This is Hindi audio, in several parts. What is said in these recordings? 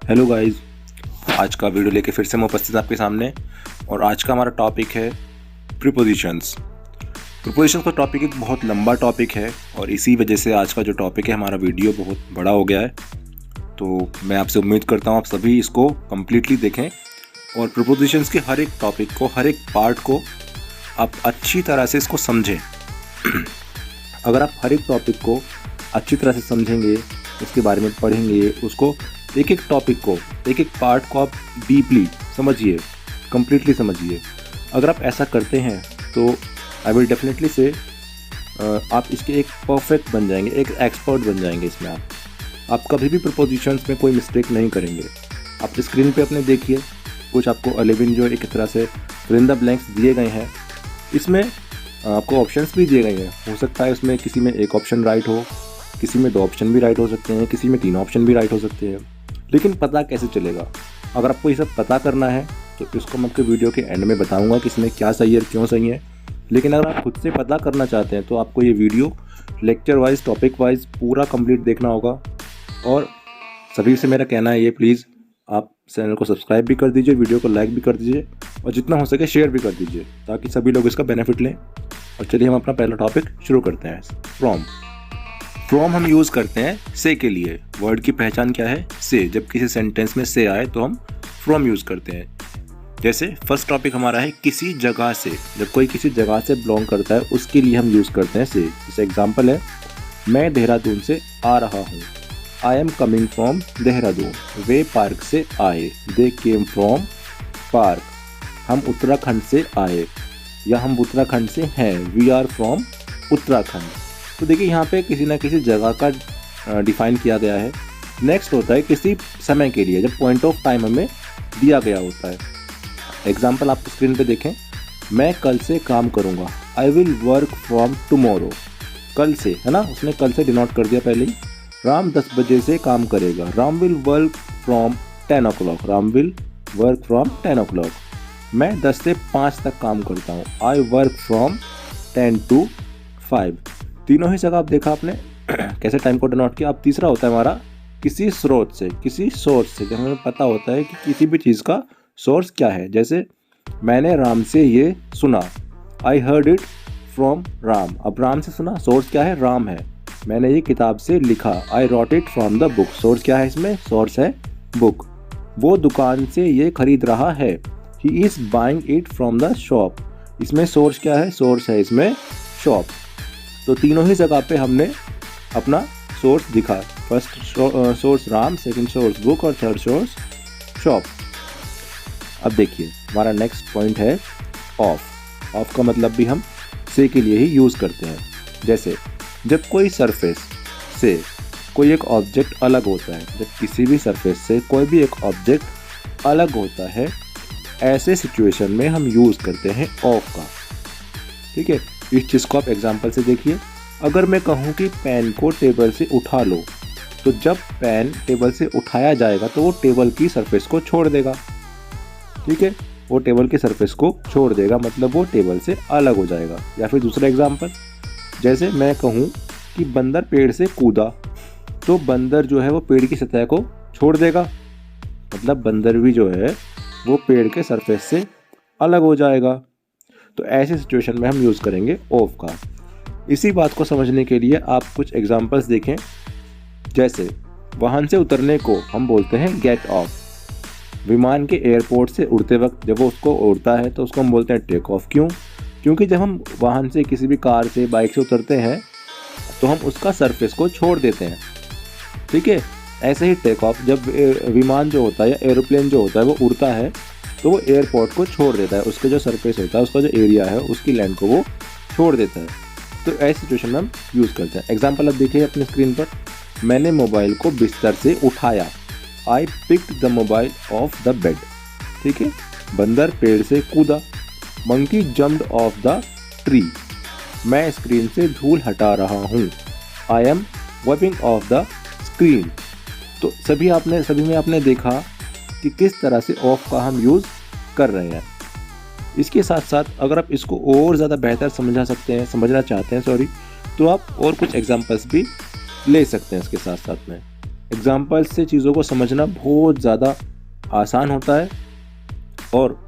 हेलो गाइस, आज का वीडियो लेके फिर से मैं उपस्थित आपके सामने। और आज का हमारा टॉपिक है प्रीपोजिशंस। प्रीपोजिशंस का टॉपिक एक बहुत लंबा टॉपिक है और इसी वजह से आज का जो टॉपिक है हमारा वीडियो बहुत बड़ा हो गया है। तो मैं आपसे उम्मीद करता हूँ आप सभी इसको कम्प्लीटली देखें और प्रीपोजिशंस के हर एक टॉपिक को, हर एक पार्ट को आप अच्छी तरह से इसको समझें। अगर आप हर एक टॉपिक को अच्छी तरह से समझेंगे, उसके बारे में पढ़ेंगे, उसको एक एक टॉपिक को, एक एक पार्ट को आप डीपली समझिए, कम्प्लीटली समझिए। अगर आप ऐसा करते हैं तो आई विल डेफिनेटली से आप इसके एक परफेक्ट बन जाएंगे, एक एक्सपर्ट बन जाएंगे इसमें। आप कभी भी प्रीपोजिशंस में कोई मिस्टेक नहीं करेंगे। आप स्क्रीन पे अपने देखिए, कुछ आपको 11 जो एक तरह से फिल इन द ब्लैंक्स दिए गए हैं। इसमें आपको ऑप्शंस भी दिए गए हैं। हो सकता है उसमें किसी में एक ऑप्शन राइट हो, किसी में 2 ऑप्शन भी राइट हो सकते हैं, किसी में 3 ऑप्शन भी राइट हो सकते हैं। लेकिन पता कैसे चलेगा? अगर आपको ये सब पता करना है तो इसको मैं आपके वीडियो के एंड में बताऊंगा कि इसमें क्या सही है, क्यों सही है। लेकिन अगर आप खुद से पता करना चाहते हैं तो आपको ये video lecture wise, topic wise पूरा कंप्लीट देखना होगा। और सभी से मेरा कहना है ये, प्लीज़ आप चैनल को सब्सक्राइब भी कर दीजिए, वीडियो को लाइक भी कर दीजिए और जितना हो सके शेयर भी कर दीजिए ताकि सभी लोग इसका बेनिफिट लें। और चलिए हम अपना पहला टॉपिक शुरू करते हैं। फ्रॉम हम यूज़ करते हैं से के लिए। वर्ड की पहचान क्या है? से। जब किसी सेंटेंस में से आए तो हम फ्रॉम यूज़ करते हैं। जैसे फर्स्ट टॉपिक हमारा है किसी जगह से। जब कोई किसी जगह से बिलोंग करता है उसके लिए हम यूज़ करते हैं से। जैसे एग्जांपल है, मैं देहरादून से आ रहा हूँ। I am coming from Dehradun. वे पार्क से आए। They came from park. हम उत्तराखंड से आए या हम उत्तराखंड से हैं। We are from Uttarakhand. तो देखिए यहाँ पे किसी ना किसी जगह का डिफाइन किया गया है। नेक्स्ट होता है किसी समय के लिए, जब पॉइंट ऑफ टाइम हमें दिया गया होता है। एग्जाम्पल आप स्क्रीन पे देखें, मैं कल से काम करूँगा। I will work from tomorrow. कल से है ना, उसने कल से डिनोट कर दिया पहले ही। राम 10 बजे से काम करेगा। Ram will work from 10 o'clock। Ram will work from 10 o'clock। मैं 10 से 5 तक काम करता हूँ। I work from 10 to 5। तीनों ही जगह आप देखा आपने कैसे टाइम को डिनोट किया। अब तीसरा होता है हमारा किसी स्रोत से, किसी सोर्स से। जब हमें पता होता है कि किसी भी चीज़ का सोर्स क्या है। जैसे मैंने राम से ये सुना। I heard it from Ram. अब राम से सुना, सोर्स क्या है? राम है। मैंने ये किताब से लिखा। I wrote it from the book. Source क्या है इसमें? सोर्स है बुक। वो दुकान से ये खरीद रहा है। He is buying it from the shop. इसमें सोर्स क्या है? सोर्स है इसमें शॉप। तो तीनों ही जगह पे हमने अपना सोर्स दिखा। First source Ram, second source book और थर्ड सोर्स शॉप। अब देखिए हमारा नेक्स्ट पॉइंट है ऑफ। ऑफ का मतलब भी हम से के लिए ही यूज़ करते हैं। जैसे जब कोई सरफेस से कोई एक ऑब्जेक्ट अलग होता है, जब किसी भी सरफेस से कोई भी एक ऑब्जेक्ट अलग होता है, ऐसे सिचुएशन में हम यूज़ करते हैं ऑफ का। ठीक है, इस चीज़ को आप एग्जाम्पल से देखिए। अगर मैं कहूँ कि पेन को टेबल से उठा लो, तो जब पेन टेबल से उठाया जाएगा तो वो टेबल की सरफेस को छोड़ देगा। ठीक है, वो टेबल की सरफेस को छोड़ देगा, मतलब वो टेबल से अलग हो जाएगा। या फिर दूसरा एग्जाम्पल, जैसे मैं कहूँ कि बंदर पेड़ से कूदा, तो बंदर जो है वो पेड़ की सतह को छोड़ देगा, मतलब बंदर भी जो है वो पेड़ के सरफेस से अलग हो जाएगा। तो ऐसे सिचुएशन में हम यूज़ करेंगे ऑफ का। इसी बात को समझने के लिए आप कुछ एग्जांपल्स देखें। जैसे वाहन से उतरने को हम बोलते हैं गेट ऑफ। विमान के एयरपोर्ट से उड़ते वक्त जब वो उसको उड़ता है तो उसको हम बोलते हैं टेक ऑफ। क्यों? क्योंकि जब हम वाहन से, किसी भी कार से, बाइक से उतरते हैं तो हम उसका सरफेस को छोड़ देते हैं। ठीक है, ऐसे ही टेक ऑफ, जब विमान जो होता है या एरोप्लेन जो होता है वो उड़ता है तो वो एयरपोर्ट को छोड़ देता है। उसके जो सरफेस होता है, उसका जो एरिया है, उसकी लैंड को वो छोड़ देता है। तो ऐसी सिचुएशन में हम यूज़ करते हैं। एग्जांपल अब देखिए अपने स्क्रीन पर, मैंने मोबाइल को बिस्तर से उठाया। I picked the mobile off the bed. ठीक है, बंदर पेड़ से कूदा। Monkey jumped of the tree. मैं स्क्रीन से धूल हटा रहा हूँ। I M wiping of the screen. तो सभी में आपने देखा कि किस तरह से ऑफ का हम यूज़ कर रहे हैं। इसके साथ साथ अगर आप इसको और ज़्यादा बेहतर समझना चाहते हैं तो आप और कुछ एग्जांपल्स भी ले सकते हैं इसके साथ साथ में। एग्जाम्पल्स से चीज़ों को समझना बहुत ज़्यादा आसान होता है और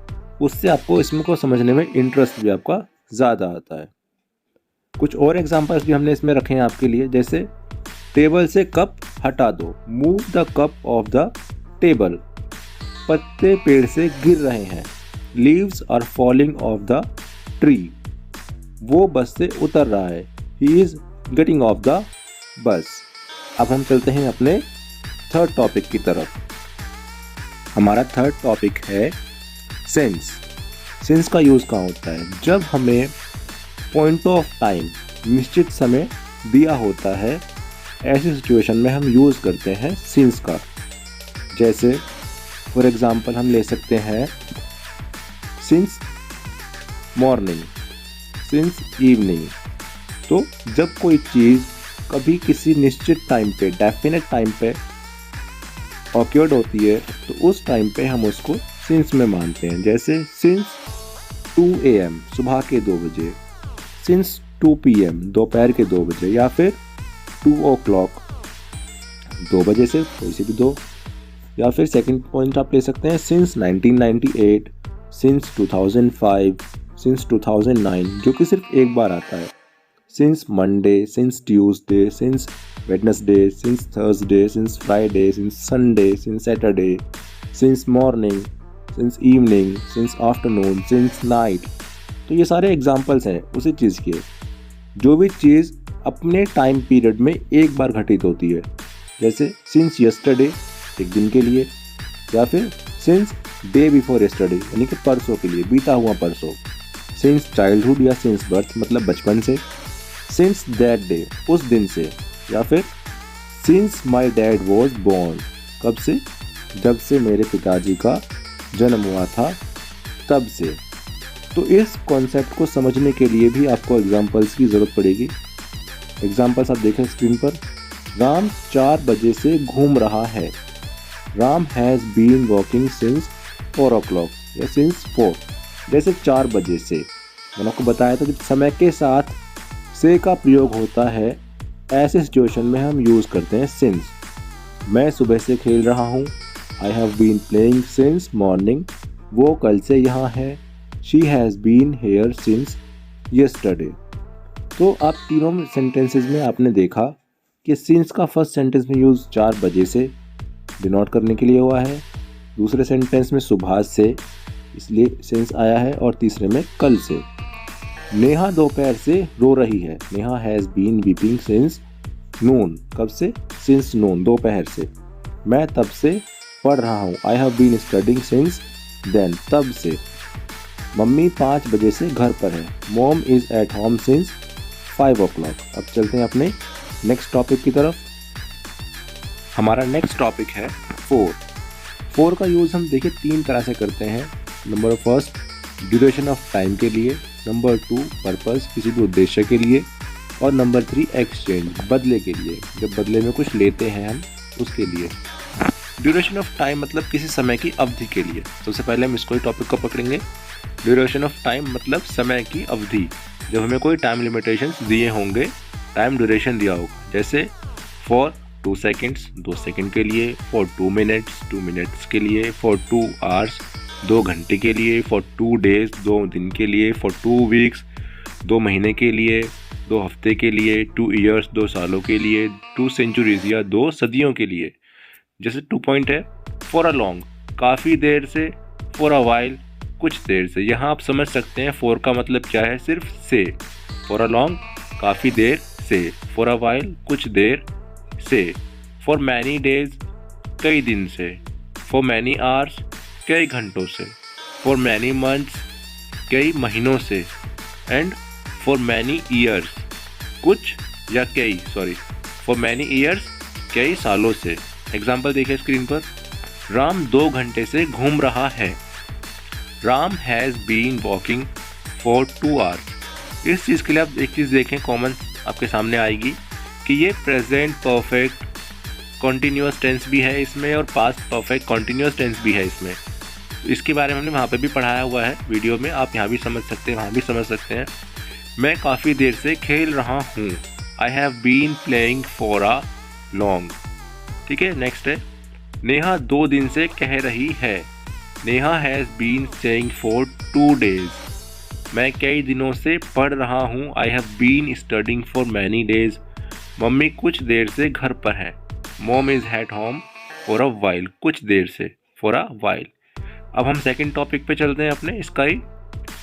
उससे आपको इसमें को समझने में इंटरेस्ट भी आपका ज़्यादा आता है। कुछ और एग्जाम्पल्स भी हमने इसमें रखे हैं आपके लिए, जैसे टेबल से कप हटा दो, move the cup off the table. पत्ते पेड़ से गिर रहे हैं, leaves are falling off the tree. वो बस से उतर रहा है, he is getting off the bus. अब हम चलते हैं अपने थर्ड टॉपिक की तरफ। हमारा थर्ड टॉपिक है सिंस। सिंस का यूज़ कहाँ होता है? जब हमें पॉइंट ऑफ टाइम, निश्चित समय दिया होता है, ऐसी सिचुएशन में हम यूज़ करते हैं सिंस का। जैसे फॉर एग्ज़ाम्पल हम ले सकते हैं सिंस मॉर्निंग, सिंस इवनिंग। तो जब कोई चीज़ कभी किसी निश्चित टाइम पे, डेफिनेट टाइम पे ऑक्योर्ड होती है तो उस टाइम पे हम उसको सिंस में मानते हैं। जैसे सिंस 2 AM सुबह के 2 बजे, सिंस 2 PM दोपहर के 2 बजे, या फिर 2 o'clock 2 बजे से कोई से भी 2। या फिर सेकंड पॉइंट आप ले सकते हैं सिंस 1998, सिंस 2005, सिंस 2009, जो कि सिर्फ एक बार आता है। Since Monday, since Tuesday, since Wednesday, since Thursday, since Friday, since Sunday, since Saturday, since morning, since evening, since afternoon, since night. तो ये सारे एग्जाम्पल्स हैं उसी चीज़ के। जो भी चीज़ अपने टाइम पीरियड में एक बार घटित होती है, जैसे सिंस यस्टरडे एक दिन के लिए, या फिर सिंस डे बिफोर यस्टरडे यानी कि परसों के लिए, बीता हुआ परसों। सिंस चाइल्डहुड या सिंस बर्थ मतलब बचपन से, सिंस दैट डे उस दिन से, या फिर since my dad was born कब से? जब से मेरे पिताजी का जन्म हुआ था तब से। तो इस कॉन्सेप्ट को समझने के लिए भी आपको एग्जाम्पल्स की ज़रूरत पड़ेगी। एग्जाम्पल्स आप देखें स्क्रीन पर। राम 4 बजे से घूम रहा है, Ram has been walking since 4 o'clock या सिंस 4। जैसे 4 बजे से मैंने आपको बताया था कि समय के साथ से का प्रयोग होता है, ऐसे सिचुएशन में हम यूज़ करते हैं सिंस। मैं सुबह से खेल रहा हूँ, I have been playing since morning. वो कल से यहाँ है, she has been here since yesterday. तो आप तीनों सेंटेंसेस में आपने देखा कि सिंस का फर्स्ट सेंटेंस में यूज़ 4 बजे से डिनोट करने के लिए हुआ है, दूसरे सेंटेंस में सुबह से इसलिए सिंस आया है, और तीसरे में कल से। नेहा दोपहर से रो रही है, Neha has been weeping since noon कब से? सिंस नून दोपहर से। मैं तब से पढ़ रहा हूँ, I have been studying since then तब से। मम्मी 5 बजे से घर पर है, mom is at home since 5 o'clock। अब चलते हैं अपने नेक्स्ट टॉपिक की तरफ। हमारा नेक्स्ट टॉपिक है 4 का यूज़ हम देखिए 3 तरह से करते हैं। Number first duration of time के लिए, नंबर 2 पर्पस किसी भी उद्देश्य के लिए, और नंबर 3 एक्सचेंज बदले के लिए, जब बदले में कुछ लेते हैं हम उसके लिए। ड्यूरेशन ऑफ टाइम मतलब किसी समय की अवधि के लिए। सबसे पहले हम इसको ही टॉपिक को पकड़ेंगे। ड्यूरेशन ऑफ टाइम मतलब समय की अवधि, जब हमें कोई टाइम लिमिटेशंस दिए होंगे, टाइम ड्यूरेशन दिया होगा। जैसे फॉर 2 seconds 2 सेकंड के लिए, फॉर 2 minutes 2 minutes के लिए, फॉर 2 hours 2 घंटे के लिए, फॉर 2 days 2 दिन के लिए, फॉर 2 weeks 2 महीने के लिए, 2 हफ्ते के लिए, 2 years 2 सालों के लिए, 2 centuries या 2 सदियों के लिए। जैसे 2 पॉइंट है फॉर अ लॉन्ग काफ़ी देर से, फॉर अ वाइल कुछ देर से। यहाँ आप समझ सकते हैं फॉर का मतलब क्या है, सिर्फ से। फॉर अ लॉन्ग काफ़ी देर से, फॉर अ वाइल कुछ देर से, फॉर मैनी डेज कई दिन से, फॉर मैनी आवर्स कई घंटों से, फॉर मैनी मंथ्स कई महीनों से, एंड फॉर मैनी ईयर्स कुछ या कई फॉर मैनी ईयर्स कई सालों से। एग्जाम्पल देखिए स्क्रीन पर। राम 2 घंटे से घूम रहा है, Ram has been walking for 2 hours। इस चीज़ के लिए आप एक चीज़ देखें कॉमन आपके सामने आएगी कि ये प्रेजेंट परफेक्ट कॉन्टीन्यूअस टेंस भी है इसमें, और पास्ट परफेक्ट कॉन्टीन्यूअस टेंस भी है इसमें। इसके बारे में हमने वहाँ पे भी पढ़ाया हुआ है वीडियो में, आप यहाँ भी समझ सकते हैं, वहाँ भी समझ सकते हैं। मैं काफ़ी देर से खेल रहा हूँ, I have been playing for a long ठीक है। नेक्स्ट है, नेहा 2 दिन से कह रही है। Neha has been saying for 2 days। मैं कई दिनों से पढ़ रहा हूँ। I have been studying for many days. मम्मी कुछ देर से घर पर है। Mom is at home for a while. कुछ देर से, फॉर अ वाइल। अब हम सेकंड टॉपिक पे चलते हैं अपने, इसका ही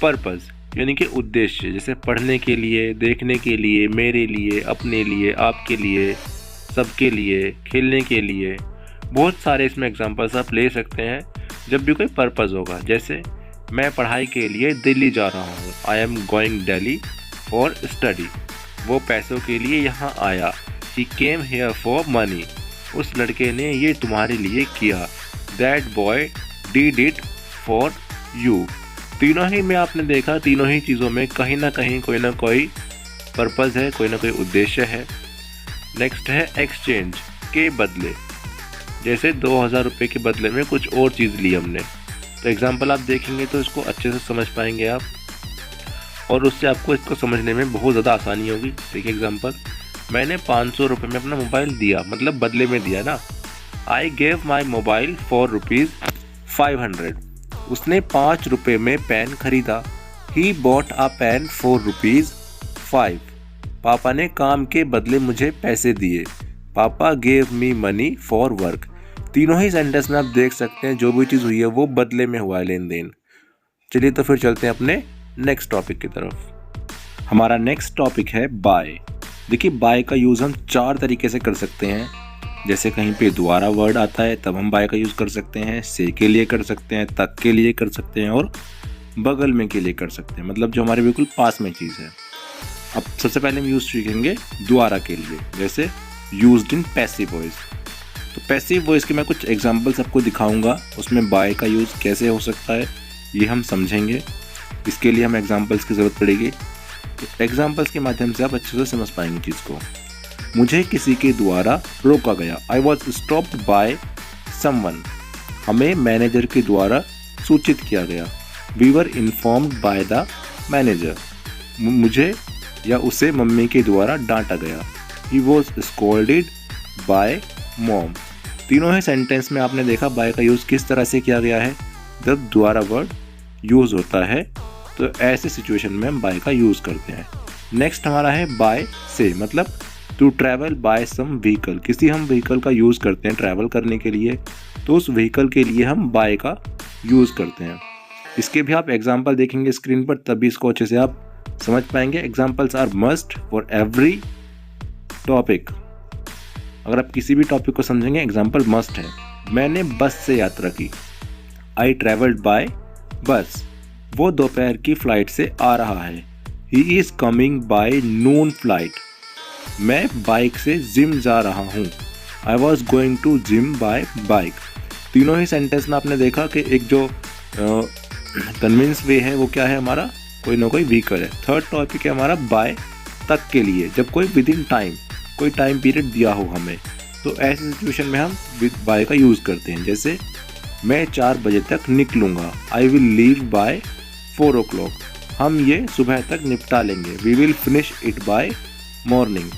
पर्पज़ यानी कि उद्देश्य, जैसे पढ़ने के लिए, देखने के लिए, मेरे लिए, अपने लिए, आपके लिए, सबके लिए, खेलने के लिए। बहुत सारे इसमें एग्जांपल्स आप ले सकते हैं जब भी कोई पर्पज़ होगा। जैसे मैं पढ़ाई के लिए दिल्ली जा रहा हूँ। I am going Delhi for study. वो पैसों के लिए यहाँ आया। ही केम हेयर फॉर मनी। उस लड़के ने ये तुम्हारे लिए किया। That boy did it for you. तीनों ही में आपने देखा, तीनों ही चीज़ों में कहीं ना कहीं कोई ना कोई पर्पज़ है, कोई ना कोई उद्देश्य है। नेक्स्ट है एक्सचेंज, के बदले। जैसे 2000 रुपये के बदले में कुछ और चीज़ ली हमने, तो एग्जाम्पल आप देखेंगे तो इसको अच्छे से समझ पाएंगे आप, और उससे आपको इसको समझने में बहुत ज़्यादा आसानी होगी। देखिए एग्जाम्पल, मैंने 500 रुपये में अपना मोबाइल दिया, मतलब बदले में दिया ना। I gave my mobile for ₹500। उसने 5 रुपये में पेन खरीदा। He bought a pen for ₹5। पापा ने काम के बदले मुझे पैसे दिए। पापा gave me money for work. तीनों ही सेंटेंस में आप देख सकते हैं जो भी चीज़ हुई है वो बदले में हुआ है, लेन देन। चलिए तो फिर चलते हैं अपने नेक्स्ट टॉपिक की तरफ। हमारा नेक्स्ट टॉपिक है बाय। देखिए बाय का यूज़ हम 4 तरीके से कर सकते हैं। जैसे कहीं पे दोबारा वर्ड आता है तब हम बाय का यूज़ कर सकते हैं, से के लिए कर सकते हैं, तक के लिए कर सकते हैं, और बगल में के लिए कर सकते हैं, मतलब जो हमारे बिल्कुल पास में चीज़ है। अब सबसे पहले हम यूज़ सीखेंगे दोबारा के लिए, जैसे यूज्ड इन पैसिव वॉइस। तो पैसिव वॉइस के मैं कुछ एग्जांपल्स आपको दिखाऊंगा, उसमें बाय का यूज़ कैसे हो सकता है ये हम समझेंगे। इसके लिए हमें एग्जांपल्स की ज़रूरत पड़ेगी, तो एग्जांपल्स के माध्यम से आप अच्छे से समझ पाएंगे चीज़ को। मुझे किसी के द्वारा रोका गया। I was stopped by someone. हमें मैनेजर के द्वारा सूचित किया गया। We were informed by the manager. मुझे या उसे मम्मी के द्वारा डांटा गया। He was scolded by mom. तीनों ही सेंटेंस में आपने देखा बाय का यूज़ किस तरह से किया गया है। जब दोबारा वर्ड यूज़ होता है तो ऐसे सिचुएशन में हम बाय का यूज़ करते हैं। नेक्स्ट हमारा है बाय से, मतलब to travel by some vehicle. किसी हम व्हीकल का यूज़ करते हैं ट्रैवल करने के लिए, तो उस व्हीकल के लिए हम बाय का यूज़ करते हैं। इसके भी आप एग्जाम्पल देखेंगे स्क्रीन पर, तभी इसको अच्छे से आप समझ पाएंगे। Examples are must for every topic. अगर आप किसी भी टॉपिक को समझेंगे एग्जाम्पल मस्ट है। मैंने बस से यात्रा की। आई ट्रैवल्ड बाय बस। वो दोपहर की फ्लाइट से आ रहा है। He is coming by noon flight. मैं बाइक से जिम जा रहा हूँ। I was going to gym by bike. तीनों ही सेंटेंस में आपने देखा कि एक जो कन्विंस वे है वो क्या है, हमारा कोई ना कोई व्हीकल है। थर्ड टॉपिक है हमारा बाय तक के लिए, जब कोई विद इन टाइम, कोई टाइम पीरियड दिया हो हमें, तो ऐसी सिचुएशन में हम बाय का यूज़ करते हैं। जैसे मैं 4 बजे तक निकलूँगा। I will leave by 4 o'clock। हम ये सुबह तक निपटा लेंगे। We will finish it by morning.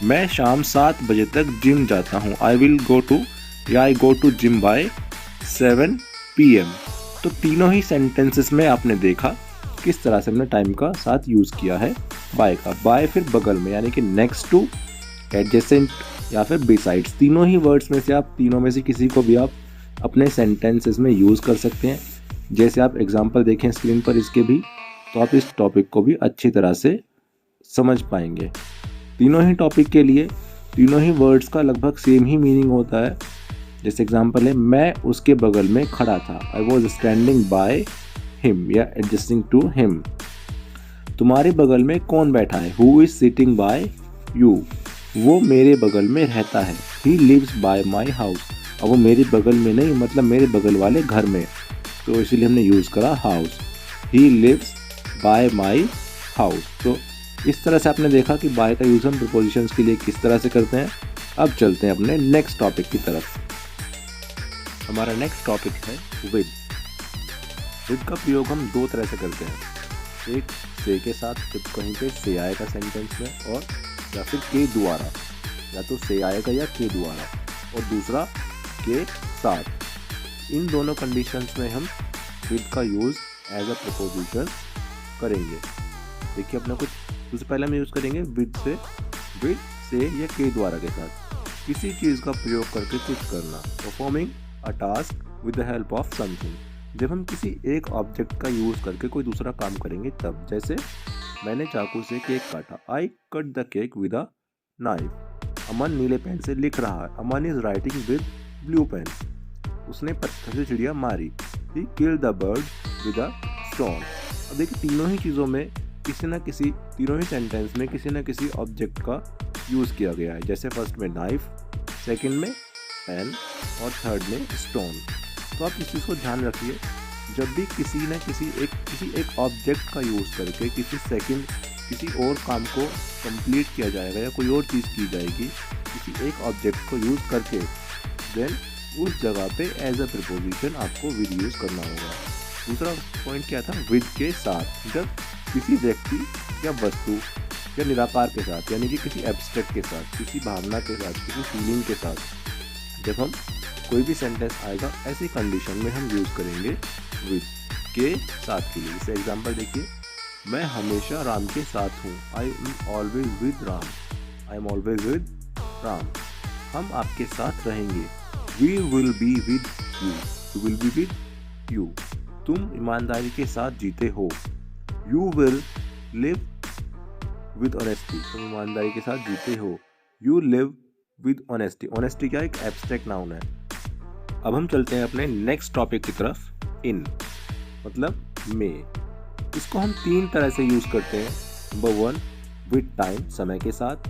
मैं शाम 7 बजे तक जिम जाता हूँ। आई विल गो टू या I go to gym by 7 PM। तो तीनों ही सेंटेंसेस में आपने देखा किस तरह से हमने टाइम का साथ यूज़ किया है बाय का। बाय फिर बगल में, यानी कि नेक्स्ट टू, एडजेसेंट या फिर बिसाइड्स। तीनों ही वर्ड्स में से आप तीनों में से किसी को भी आप अपने सेंटेंसेस में यूज़ कर सकते हैं। जैसे आप एग्जांपल देखें स्क्रीन पर इसके भी, तो आप इस टॉपिक को भी अच्छी तरह से समझ पाएंगे। तीनों ही टॉपिक के लिए तीनों ही वर्ड्स का लगभग सेम ही मीनिंग होता है। जैसे एग्जांपल है, मैं उसके बगल में खड़ा था। I was standing by him या एडजस्टिंग टू हिम। तुम्हारे बगल में कौन बैठा है? Who is sitting by you. वो मेरे बगल में रहता है। He lives by my house. अब वो मेरे बगल में नहीं, मतलब मेरे बगल वाले घर में, तो इसीलिए हमने यूज़ करा house. He lives by my house. तो इस तरह से आपने देखा कि बाय का यूज़ हम प्रीपोजिशंस के लिए किस तरह से करते हैं। अब चलते हैं अपने नेक्स्ट टॉपिक की तरफ। हमारा नेक्स्ट टॉपिक है विद। विद का प्रयोग हम 2 तरह से करते हैं। एक से के साथ, जब कहीं पे से आएगा सेंटेंस में, और या फिर के द्वारा, या तो से आएगा या के द्वारा। और दूसरा के साथ। इन दोनों कंडीशंस में हम विद का यूज़ एज अ प्रपोजिशन करेंगे। देखिए अपना कुछ, सबसे पहले हम यूज़ करेंगे विद से या के द्वारा के साथ किसी चीज़ का प्रयोग करके कुछ करना, performing a task with the help of something. जब हम किसी एक ऑब्जेक्ट का यूज़ करके कोई दूसरा काम करेंगे तब, जैसे मैंने चाकू से केक काटा, I cut the cake with a knife. Aman नीले पेन से लिख रहा है, Aman is writing with blue pen. उसने पत्थर से चिड़िया मारी, he killed the bird with a stone. अब देखिए तीनों ही चीज़ों में किसी न किसी, तीनों ही सेंटेंस में किसी न किसी ऑब्जेक्ट का यूज़ किया गया है। जैसे फर्स्ट में नाइफ, सेकंड में पेन और थर्ड में स्टोन। तो आप इस चीज़ को ध्यान रखिए, जब भी किसी एक ऑब्जेक्ट का यूज़ करके किसी और काम को कंप्लीट किया जाएगा या कोई और चीज़ की जाएगी किसी एक ऑब्जेक्ट को यूज़ करके, देन उस जगह पे एज अ प्रीपोजिशन आपको विद यूज़ करना होगा। दूसरा पॉइंट क्या था, विद के साथ। जब किसी व्यक्ति या वस्तु या निराकार के साथ, यानी कि किसी एब्स्ट्रैक्ट के साथ, किसी भावना के साथ, किसी फीलिंग के साथ जब हम कोई भी सेंटेंस आएगा, ऐसी कंडीशन में हम यूज़ करेंगे विद के साथ के लिए। जैसे एग्जांपल देखिए, मैं हमेशा राम के साथ हूँ, I am always with Ram, I am always with Ram. हम आपके साथ रहेंगे, we will be with you, we will be with you. तुम ईमानदारी के साथ जीते हो, you will live with honesty, तुम ईमानदारी के साथ जीते हो, you live with honesty. Honesty क्या, एक एब्स्ट्रैक्ट नाउन है। अब हम चलते हैं अपने नेक्स्ट टॉपिक की तरफ, इन मतलब में। इसको हम तीन तरह से यूज़ करते हैं। नंबर 1 विद टाइम, समय के साथ,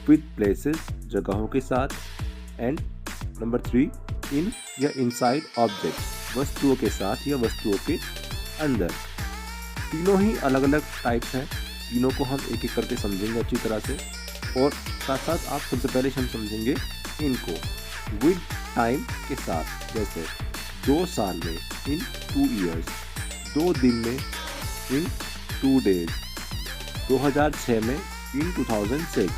विद प्लेसेस, जगहों के साथ, एंड नंबर 3 इन या इनसाइड ऑब्जेक्ट, वस्तुओं के साथ या वस्तुओं के अंदर। तीनों ही अलग अलग टाइप्स हैं, तीनों को हम एक एक करके समझेंगे अच्छी तरह से, और साथ साथ आप सबसे पहले हम समझेंगे इनको। विद टाइम के साथ, जैसे 2 साल में, इन 2 years, 2 दिन में, इन 2 days, 2006 में, इन 2006,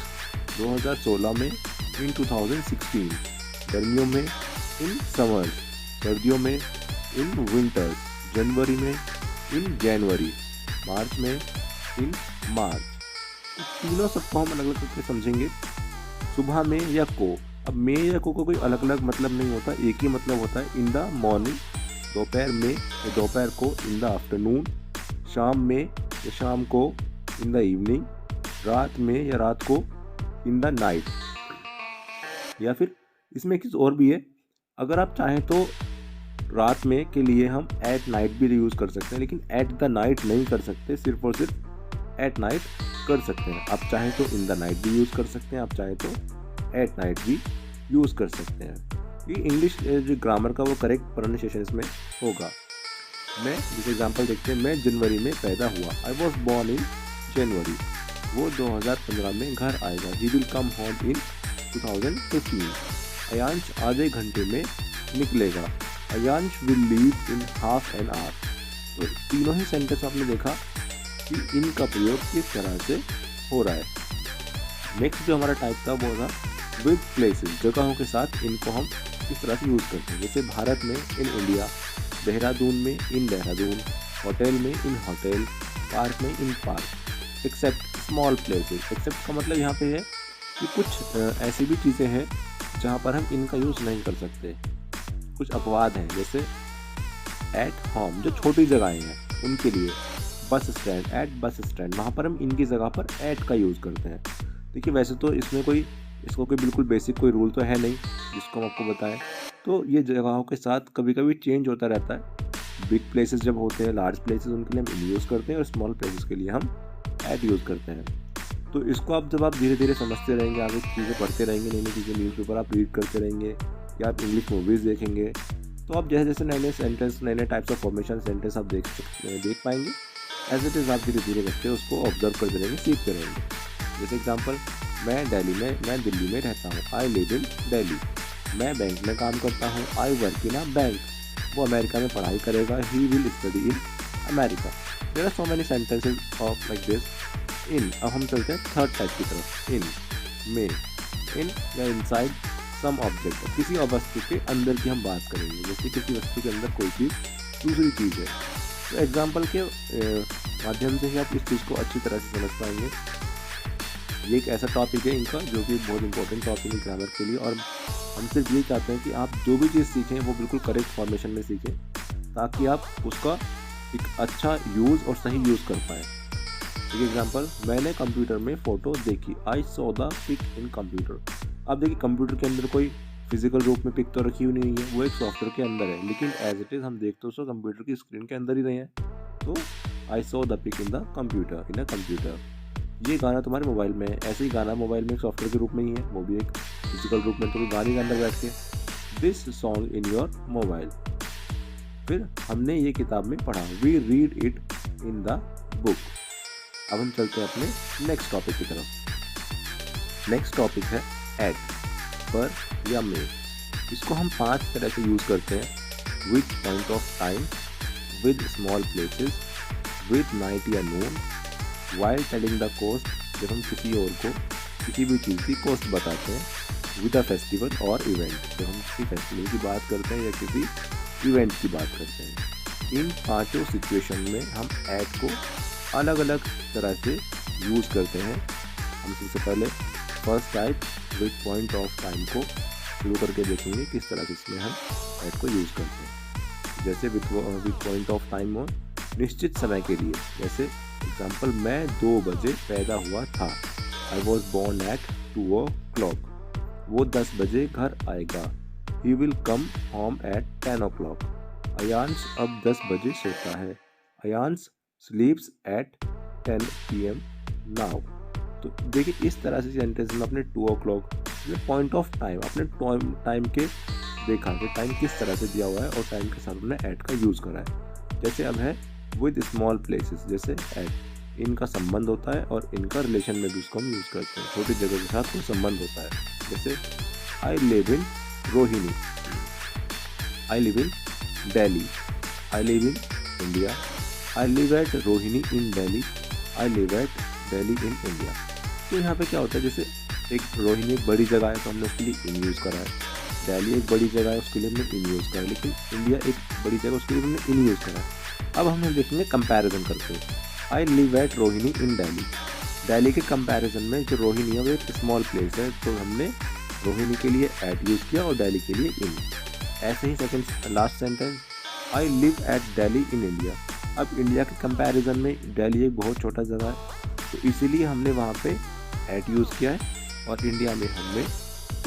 2016 में, इन 2016, गर्मियों में, इन समर्स, सर्दियों में, इन विंटर्स, जनवरी में, इन जनवरी, मार्च में, इन मार्च। तो तीनों सबको हम अलग अलग करके समझेंगे। सुबह में या को, अब में या को कोई अलग अलग मतलब नहीं होता, एक ही मतलब होता है। इन द मॉर्निंग, दोपहर में या दोपहर को, इन द आफ्टरनून, शाम में या शाम को, इन द इवनिंग, रात में या रात को, इन द नाइट। या फिर इसमें किसी और भी है, अगर आप चाहें तो रात में के लिए हम एट नाइट भी यूज़ कर सकते हैं, लेकिन एट द नाइट नहीं कर सकते, सिर्फ और सिर्फ एट नाइट कर सकते हैं। आप चाहें तो इन द नाइट भी यूज़ कर सकते हैं, आप चाहें तो एट नाइट भी यूज़ कर सकते हैं। ये इंग्लिश जो ग्रामर का वो करेक्ट प्रोनाउंसिएशन इसमें होगा। मैं जैसे एग्जांपल देखते हैं, मैं जनवरी में पैदा हुआ, आई वॉज बॉर्न इन जनवरी। वो 2015 में घर आएगा, he will come home in 2015। Ayansh आधे घंटे में निकलेगा, Ayansh will leave in half an hour. तो तीनों ही सेंटेंस आपने देखा कि इनका प्रयोग किस तरह से हो रहा है। नेक्स्ट जो हमारा टाइप था वो था विद प्लेसेस, जगहों के साथ इनको हम किस तरह से यूज़ करते हैं। जैसे भारत में, इन इंडिया, देहरादून में, इन देहरादून, होटल में, इन होटल, पार्क में, in park. Except small places, except का मतलब यहाँ पे है कि कुछ ऐसी भी चीज़ें हैं जहाँ पर हम इनका यूज़ नहीं कर सकते, कुछ अपवाद हैं। जैसे एट होम, जो छोटी जगहें हैं उनके लिए, bus stand, eight bus stand, वहाँ पर हम इनकी जगह पर एट का यूज़ करते हैं। देखिए वैसे तो इसमें इसको कोई बिल्कुल बेसिक कोई रूल तो है नहीं जिसको हम आपको बताएं, तो ये जगहों के साथ कभी कभी चेंज होता रहता है। बिग प्लेसेस जब होते हैं, लार्ज प्लेसेस, उनके लिए हम इन यूज़ करते हैं, और स्मॉल प्लेसेस के लिए हम एट यूज़ करते हैं। तो इसको आप धीरे धीरे समझते रहेंगे, आगे चीज़ें पढ़ते रहेंगे, नई नई चीज़ें, न्यूज़पेपर आप रीड करते रहेंगे या आप इंग्लिश मूवीज़ देखेंगे, तो आप जैसे जैसे नए नए सेंटेंस, नए नए टाइप्स ऑफ फॉर्मेशन सेंटेंस आप देख पाएंगे। एज इट इज़ आप धीरे धीरे करके उसको ऑब्जर्व करते रहेंगे, सीखते रहेंगे। जैसे एग्जांपल, मैं दिल्ली में रहता हूँ, आई लिव इन दिल्ली। मैं बैंक में काम करता हूँ, I work in a bank. वो अमेरिका में पढ़ाई करेगा, he will study in America. There are so many sentences of like this. In, अब हम चलते हैं थर्ड टाइप की तरफ, इन में, इन या इनसाइड सम ऑब्जेक्ट, किसी वस्तु के अंदर की हम बात करेंगे, जैसे किसी वस्तु के अंदर कोई चीज़ दूसरी चीज़ है। तो एग्जाम्पल के माध्यम से ही आप इस चीज़ को अच्छी तरह से समझ पाएंगे। ये एक ऐसा टॉपिक है इनका जो कि बहुत इंपॉर्टेंट टॉपिक है ग्रामर के लिए, और हम सिर्फ ये चाहते हैं कि आप जो भी चीज़ सीखें वो बिल्कुल करेक्ट फॉर्मेशन में सीखें, ताकि आप उसका एक अच्छा यूज़ और सही यूज़ कर पाएँ। एक एग्जांपल, मैंने कंप्यूटर में फ़ोटो देखी, I saw the pic in computer. अब देखिए कंप्यूटर के अंदर कोई फिजिकल रूप में पिक तो रखी हुई नहीं है, वो एक सॉफ्टवेयर के अंदर है, लेकिन एज इट इज़ हम देखते तो उसको कंप्यूटर की स्क्रीन के अंदर ही रहे हैं। तो I saw the pic in the computer, in a computer. ये गाना तुम्हारे मोबाइल में है, ऐसे ही गाना मोबाइल में एक सॉफ्टवेयर के रूप में ही है, वो भी एक फिजिकल रूप में, तो गाने के अंदर बैठ के this song in your mobile. फिर हमने ये किताब में पढ़ा, we read it in the book. अब हम चलते हैं अपने नेक्स्ट टॉपिक की तरफ। नेक्स्ट टॉपिक है एट, पर या में। इसको हम 5 तरह से यूज़ करते हैं, with point of time, with small places, with night या नून, वाइल टेलिंग द कोस्ट, जब हम किसी और को किसी भी चीज़ की कोस्ट बताते हैं, विद अ फेस्टिवल और इवेंट, जब हम किसी फेस्टिवल की बात करते हैं या किसी इवेंट की बात करते हैं। इन 5 सिचुएशन में हम एट को अलग अलग तरह से यूज़ करते हैं। हम सबसे पहले first type with point of time को शुरू करके देखेंगे किस तरह से इसमें हम एट को यूज़ करते हैं। जैसे विद पॉइंट ऑफ टाइम हो निश्चित समय के लिए, जैसे एग्जाम्पल, मैं 2 बजे पैदा हुआ था, I was born at 2 o'clock। वो 10 बजे घर आएगा, he will come home at 10 o'clock। Ayansh अब 10 बजे सोता है, Ayansh sleeps at 10 PM now. तो देखिए इस तरह से सेंटेंस में अपने 2 o'clock पॉइंट ऑफ टाइम, अपने टाइम के देखा कि टाइम किस तरह से दिया हुआ है और टाइम के साथ हमने एट का यूज़ करा है। जैसे अब है विद स्मॉल प्लेसेस, जैसे एट, इनका संबंध होता है और इनका रिलेशन में भी उसको हम यूज़ करते हैं, छोटी जगह के साथ कोई संबंध होता है। जैसे I live in Rohini, I live in Delhi, I live in India, I live eight Rohini in Delhi, I live at Delhi in India. तो यहाँ पे क्या होता है, जैसे एक रोहिणी एक बड़ी जगह है तो हमने उसके लिए इन यूज़ करा है, दिल्ली एक बड़ी जगह है उसके लिए हमने इन यूज़ करा है, लेकिन इंडिया एक बड़ी जगह उसके लिए हमने इन यूज़ करा है। अब हम देखेंगे कंपैरिजन करते हैं, आई लिव एट रोहिणी इन दिल्ली। दिल्ली के कंपैरिजन में जो रोहिणी है वो एक स्मॉल प्लेस है, तो हमने रोहिणी के लिए एट यूज़ किया और दिल्ली के लिए इन। ऐसे ही second last sentence, I live at Delhi in India. अब इंडिया के कंपैरिजन में दिल्ली एक बहुत छोटा जगह है, तो इसीलिए हमने वहाँ पे एट यूज़ किया है और इंडिया में हमने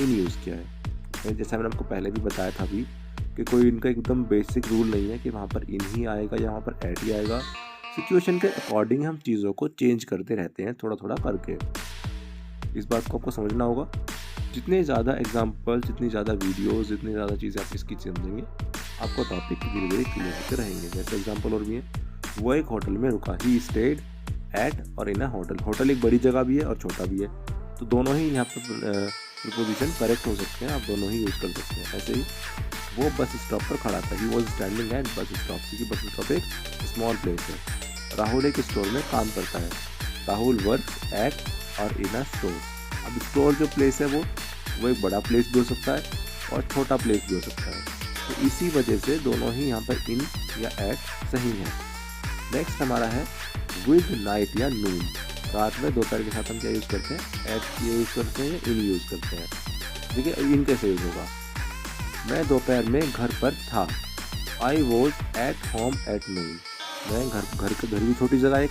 इन यूज़ किया है। जैसा मैंने आपको पहले भी बताया था अभी कि कोई इनका एकदम बेसिक रूल नहीं है कि वहाँ पर इन ही आएगा या वहाँ पर एट ही आएगा। सिचुएशन के अकॉर्डिंग हम चीज़ों को चेंज करते रहते हैं थोड़ा थोड़ा करके। इस बात को आपको समझना होगा। जितने ज़्यादा एग्जाम्पल, जितनी ज़्यादा वीडियोज़, जितनी ज़्यादा चीज़ें आप इसकी समझेंगे, आपको टॉपिक धीरे धीरे क्लियर होते रहेंगे। जैसे एग्जाम्पल और भी है, वो एक होटल में रुका, ही स्टेड एट और इन अ होटल। होटल एक बड़ी जगह भी है और छोटा भी है, तो दोनों ही यहाँ पर प्रीपोजिशन करेक्ट हो सकते हैं, आप दोनों ही यूज़ कर सकते हैं। ऐसे ही वो बस स्टॉप पर खड़ा था, he was standing at bus stop, क्योंकि बस स्टॉप एक स्मॉल प्लेस है। राहुल एक स्टोर में काम करता है, राहुल वर्क एट और इन अ स्टोर। अब स्टोर जो प्लेस है वो एक बड़ा प्लेस भी हो सकता है और छोटा प्लेस भी हो सकता है, तो इसी वजह से दोनों ही यहाँ पर इन या एट सही है। नेक्स्ट हमारा है विद नाइट या नून। रात में दोपहर के साथ हम क्या यूज़ करते हैं, एट ये यूज़ करते हैं या इन यूज़ करते हैं। देखिए इन कैसे यूज़ होगा, मैं दोपहर में घर पर था, I was at home at noon. मैं घर भी छोटी जगह एक,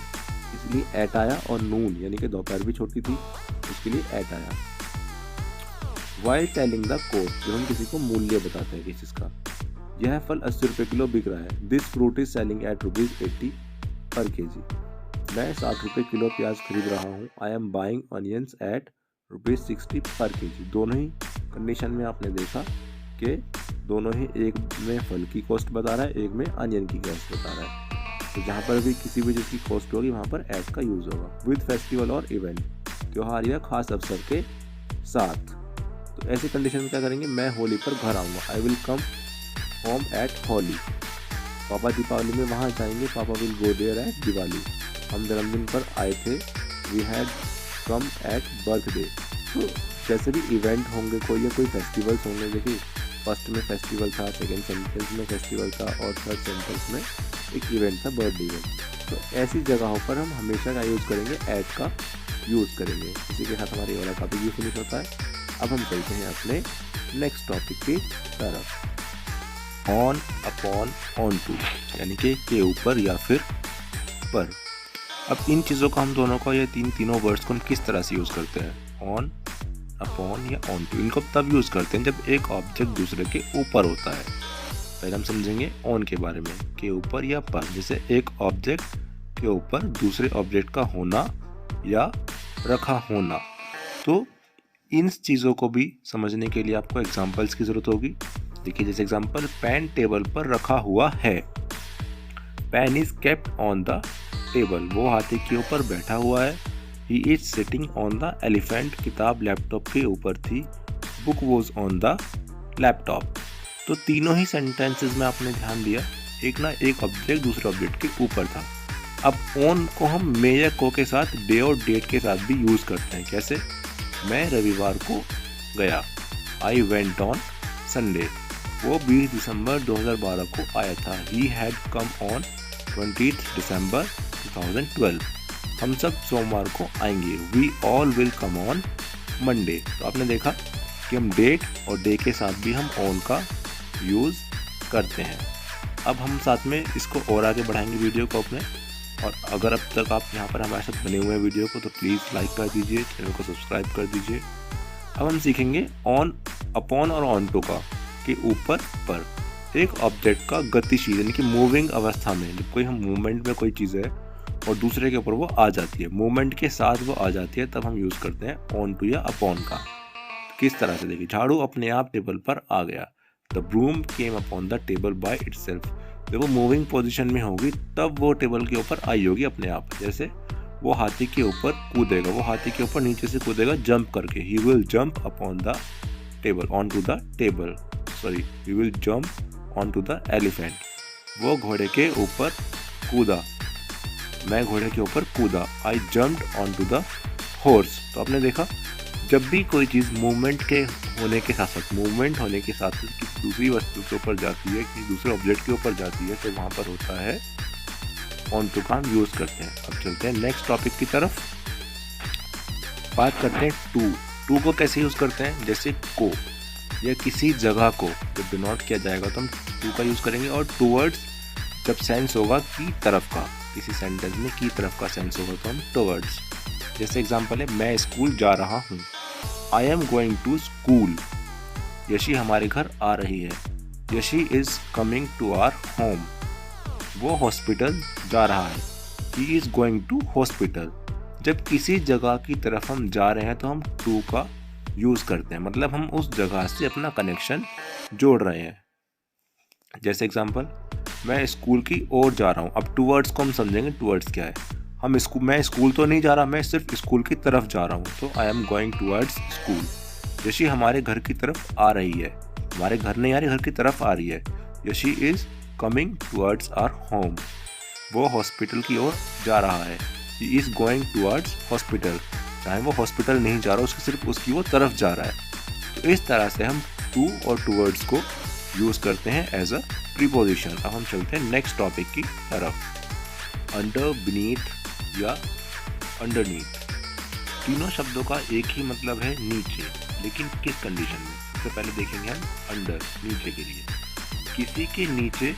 इसलिए एट आया, और नून यानी कि दोपहर भी छोटी थी, उसके लिए एट आया। वाइल टेलिंग द कॉस्ट, जब हम किसी को मूल्य बताते हैं किसी चीज़ का, यह फल 80 रुपये किलो बिक रहा है, this fruit is selling at ₹80 पर kg। मैं 60 रुपये किलो प्याज खरीद रहा हूँ, I am buying onions at ₹60 per kg। दोनों ही कंडीशन में आपने देखा कि दोनों ही, एक में फल की कॉस्ट बता रहा है, एक में अनियन की कॉस्ट बता रहा है। तो जहाँ पर भी किसी भी चीज़ की कॉस्ट होगी वहाँ पर एट का यूज़ होगा। विद फेस्टिवल और इवेंट, त्योहार या खास अवसर के साथ। तो ऐसी कंडीशन में क्या करेंगे, मैं होली पर घर आऊँगा, I will come home at Holi. पापा दीपावली में वहाँ जाएंगे, papa will go there at Diwali. हम जन्मदिन पर आए थे, we had come at birthday. तो जैसे भी इवेंट होंगे कोई या कोई फेस्टिवल्स होंगे, देखिए फर्स्ट में फेस्टिवल था, सेकंड सेंटेंस में फेस्टिवल था और थर्ड सेंटेंस में एक इवेंट था, बर्थडे इवेंट। तो ऐसी जगहों पर हम हमेशा क्या यूज़ करेंगे, एट का यूज़ करेंगे। इसी के साथ हमारी वाला टॉपिक भी फिनिश होता है। अब हम चलते हैं अपने नेक्स्ट टॉपिक की तरफ। ऑन, अपॉन, ऑन टू, यानी कि के ऊपर या फिर पर। अब इन चीज़ों को हम दोनों को, या तीनों वर्ड्स को हम किस तरह से यूज़ करते हैं, ऑन, अपॉन या ऑन टू। इनको तब यूज़ करते हैं जब एक ऑब्जेक्ट दूसरे के ऊपर होता है। पहले हम समझेंगे ऑन के बारे में, के ऊपर या पर। जैसे एक ऑब्जेक्ट के ऊपर दूसरे ऑब्जेक्ट का होना या रखा होना। तो इन चीज़ों को भी समझने के लिए आपको एग्जांपल्स की ज़रूरत होगी। देखिए जैसे एग्जांपल, पेन टेबल पर रखा हुआ है। Pen is kept on the table, वो हाथी के ऊपर बैठा हुआ है। He is sitting on the elephant, किताब लैपटॉप के ऊपर थी। Book was on the laptop. तो तीनों ही सेंटेंसेस में आपने ध्यान दिया, एक ना एक ऑब्जेक्ट दूसरे ऑब्जेक्ट के ऊपर था। अब ऑन को हम मे या को के साथ, डे और डेट के साथ भी यूज़ करते हैं। कैसे, मैं रविवार को गया, आई वेंट ऑन संडे, वो 20 दिसंबर 2012 को आया था। ही हैड कम ऑन 20 दिसंबर 2012, हम सब सोमवार को आएंगे। We all will come on Monday. तो आपने देखा कि हम डेट और डे के साथ भी हम ऑन का यूज़ करते हैं। अब हम साथ में इसको और आगे बढ़ाएंगे वीडियो को अपने। और अगर अब तक आप यहाँ पर हमारे साथ बने हुए हैं वीडियो को, तो प्लीज़ लाइक कर दीजिए, चैनल को सब्सक्राइब कर दीजिए। अब हम सीखेंगे ऑन, अपॉन और ऑन टू का, के ऊपर पर। एक ऑब्जेक्ट का गतिशील यानी कि मूविंग अवस्था में, जब कोई हम मूवमेंट में कोई चीज़ है और दूसरे के ऊपर वो आ जाती है, मूवमेंट के साथ वो आ जाती है, तब हम यूज़ करते हैं ऑन टू या अपॉन का। किस तरह से, देखिए, झाड़ू अपने आप टेबल पर आ गया। The broom came upon the table by itself, जब वो मूविंग पोजीशन में होगी तब वो टेबल के ऊपर आई होगी अपने आप। जैसे वो हाथी के ऊपर कूदेगा, वो हाथी के ऊपर नीचे से कूदेगा जंप करके। He will jump upon the table, on to the table, sorry, he will jump on to the elephant, वो घोड़े के ऊपर कूदा, मैं घोड़े के ऊपर कूदा। I jumped on to the horse. तो आपने देखा, जब भी कोई चीज़ मूवमेंट के होने के साथ साथ, मूवमेंट होने के साथ साथ किसी दूसरी वस्तु के ऊपर जाती है, किसी दूसरे ऑब्जेक्ट के ऊपर जाती है, तो वहाँ पर होता है ऑन टू का हम यूज़ करते हैं। अब चलते हैं नेक्स्ट टॉपिक की तरफ, बात करते हैं टू। टू को कैसे यूज़ करते हैं, जैसे को या किसी जगह को जब डिनोट किया जाएगा तो हम टू का यूज़ करेंगे। और टूवर्ड्स जब सेंस होगा की तरफ का, किसी सेंटेंस में की तरफ का सेंस होगा तो हम टूवर्ड्स। जैसे एग्जांपल है, मैं स्कूल जा रहा हूँ। I am going to school, Yashi हमारे घर आ रही है। Yashi is coming to our home, वो हॉस्पिटल जा रहा है। He is going to hospital. जब किसी जगह की तरफ हम जा रहे हैं तो हम टू का यूज़ करते हैं, मतलब हम उस जगह से अपना कनेक्शन जोड़ रहे हैं। जैसे एग्जांपल, मैं स्कूल की ओर जा रहा हूँ। अब टूवर्ड्स को हम समझेंगे, टूवर्ड्स क्या है। मैं स्कूल तो नहीं जा रहा, मैं सिर्फ स्कूल की तरफ जा रहा हूँ, तो आई am going towards school. Yashi हमारे घर की तरफ आ रही है, हमारे घर नहीं आ रही, घर की तरफ आ रही है। Yashi is coming towards our home, वो हॉस्पिटल की ओर जा रहा है। He is going towards hospital, चाहे वो हॉस्पिटल नहीं जा रहा, उसकी सिर्फ उसकी वो तरफ जा रहा है। तो इस तरह से हम टू और टूवर्ड्स को यूज़ करते हैं एज अ प्रीपोजिशन। अब हम चलते हैं नेक्स्ट टॉपिक की तरफ, अंडर, बीनीथ या अंडरनीथ। तीनों शब्दों का एक ही मतलब है, नीचे, लेकिन किस कंडीशन में। सबसे पहले देखेंगे हम अंडर, नीचे के लिए, किसी के नीचे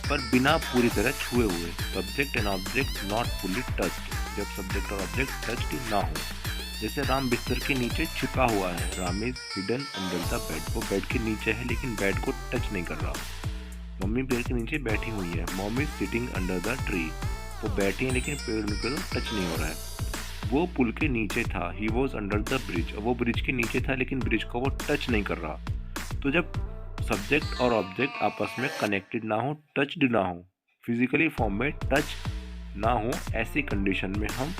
पर बिना पूरी तरह छुए हुए। Subject and object not fully touched, जब सब्जेक्ट और ऑब्जेक्ट टच्ड ना हो। जैसे राम बिस्तर के नीचे छिपा हुआ है। Ram is hidden under the bed, वो बेड के नीचे है लेकिन बेड को टच नहीं कर रहा। मम्मी पेड़ के नीचे बैठी हुई है। Mom is sitting under the tree, वो बैठी है लेकिन पेड़ उनके तो टच नहीं हो रहा है। वो पुल के नीचे था। He was under the bridge, वो ब्रिज के नीचे था लेकिन ब्रिज को वो टच नहीं कर रहा। तो जब सब्जेक्ट और ऑब्जेक्ट आपस में कनेक्टेड ना हो, टच्ड ना हो, फिजिकली फॉर्म में टच ना हो, ऐसी कंडीशन में हम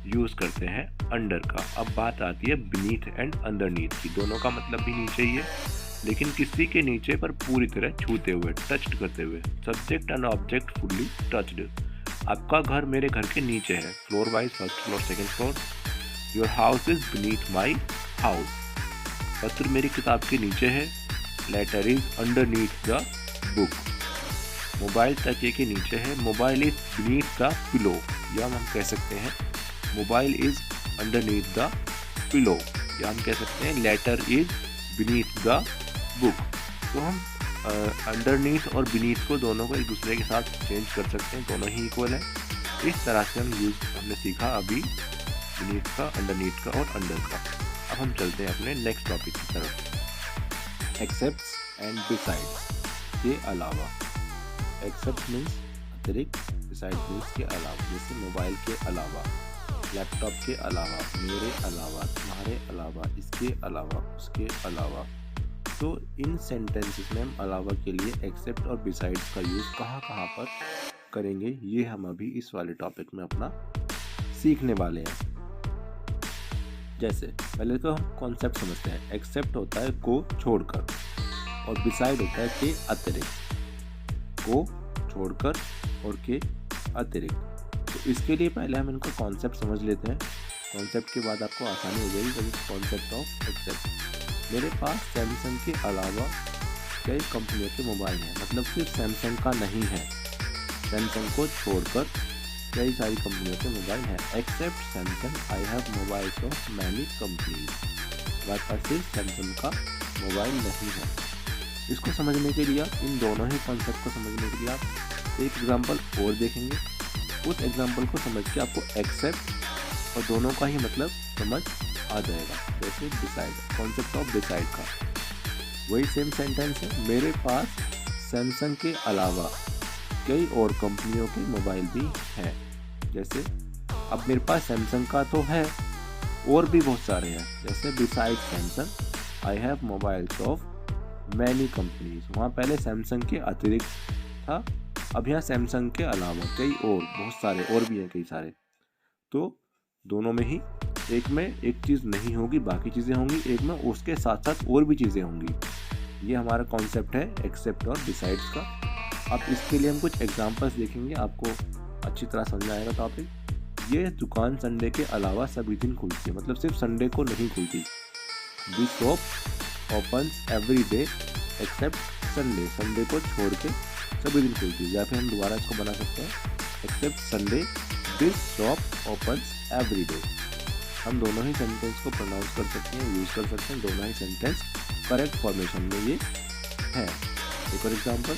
यूज़ करते हैं अंडर का। अब बात आती है बीनीथ एंड अंडरनीथ की। दोनों का मतलब भी नीचे ही है, लेकिन किसी के नीचे पर पूरी तरह छूते हुए, टच्ड करते हुए। Subject and object fully touched, आपका घर मेरे घर के नीचे है, floor wise, first floor, second floor. Your house is beneath my house, पत्र मेरी किताब के नीचे है, letter is underneath the book. Mobile तकिए के नीचे है, mobile is beneath the pillow, या हम कह सकते हैं mobile is underneath the pillow, या हम कह सकते हैं letter is beneath the book. तो हम अंडरनीथ और बीनीथ को दोनों को एक दूसरे के साथ चेंज कर सकते हैं, दोनों ही इक्वल है। इस तरह से हमने सीखा अभी बीनीथ का, अंडरनीथ का और अंडर का। अब हम चलते हैं अपने नेक्स्ट टॉपिक की तरफ, एक्सेप्ट्स एंड बिसाइड्स के अलावा। एक्सेप्ट मीन्स अतिरिक्त, बिसाइड मीन्स के अलावा, जैसे मोबाइल के अलावा, लैपटॉप के अलावा, मेरे अलावा, तुम्हारे अलावा, इसके अलावा, उसके अलावा। तो इन सेंटेंसेस में हम अलावा के लिए एक्सेप्ट और बिसाइड्स का यूज़ कहाँ कहाँ पर करेंगे, ये हम अभी इस वाले टॉपिक में अपना सीखने वाले हैं। जैसे पहले तो हम कॉन्सेप्ट समझते हैं। एक्सेप्ट होता है को छोड़कर, और बिसाइड होता है के अतिरिक्त। को छोड़कर और के अतिरिक्त। तो इसके लिए पहले हम इनका कॉन्सेप्ट समझ लेते हैं। कॉन्सेप्ट के बाद आपको आसानी हो जाएगी। Concept of except. मेरे पास सैमसंग के अलावा कई कंपनियों के मोबाइल हैं, मतलब सिर्फ सैमसंग का नहीं है, सैमसंग को छोड़कर कई सारी कंपनियों के मोबाइल हैं। Except Samsung I have mobiles of many companies. हमारे पास सिर्फ सैमसंग का मोबाइल नहीं है। इसको समझने के लिए आप इन दोनों ही कॉन्सेप्ट को समझने के लिए आप एक एग्जांपल और देखेंगे। उस एग्जांपल को समझ के आपको एक्सेप्ट और दोनों का ही मतलब समझ आ जाएगा। जैसे डिसाइड, कॉन्सेप्ट ऑफ डिसाइड का वही सेम सेंटेंस है। मेरे पास सैमसंग के अलावा कई और कंपनियों के मोबाइल भी हैं। जैसे अब मेरे पास सैमसंग का तो है, और भी बहुत सारे हैं। जैसे beside Samsung I have mobiles of many companies. वहाँ पहले सैमसंग के अतिरिक्त था, अब यहाँ सैमसंग के अलावा कई और, बहुत सारे और भी हैं, कई सारे। तो दोनों में ही एक में एक चीज़ नहीं होगी, बाकी चीज़ें होंगी, एक में उसके साथ साथ और भी चीज़ें होंगी। ये हमारा कॉन्सेप्ट है एक्सेप्ट और डिसाइड्स का। अब इसके लिए हम कुछ एग्जांपल्स देखेंगे, आपको अच्छी तरह समझ आएगा टॉपिक। ये दुकान संडे के अलावा सभी दिन खुलती है, मतलब सिर्फ संडे को नहीं खुलती। This shop opens every day except Sunday. Sunday को छोड़ के सभी दिन खुलती है। या फिर हम दोबारा इसको बना सकते हैं, except Sunday this shop opens every day. हम दोनों ही सेंटेंस को प्रोनाउंस कर सकते हैं, यूज़ कर सकते हैं। दोनों ही सेंटेंस करेक्ट फॉर्मेशन में ये है। एक और एग्जांपल,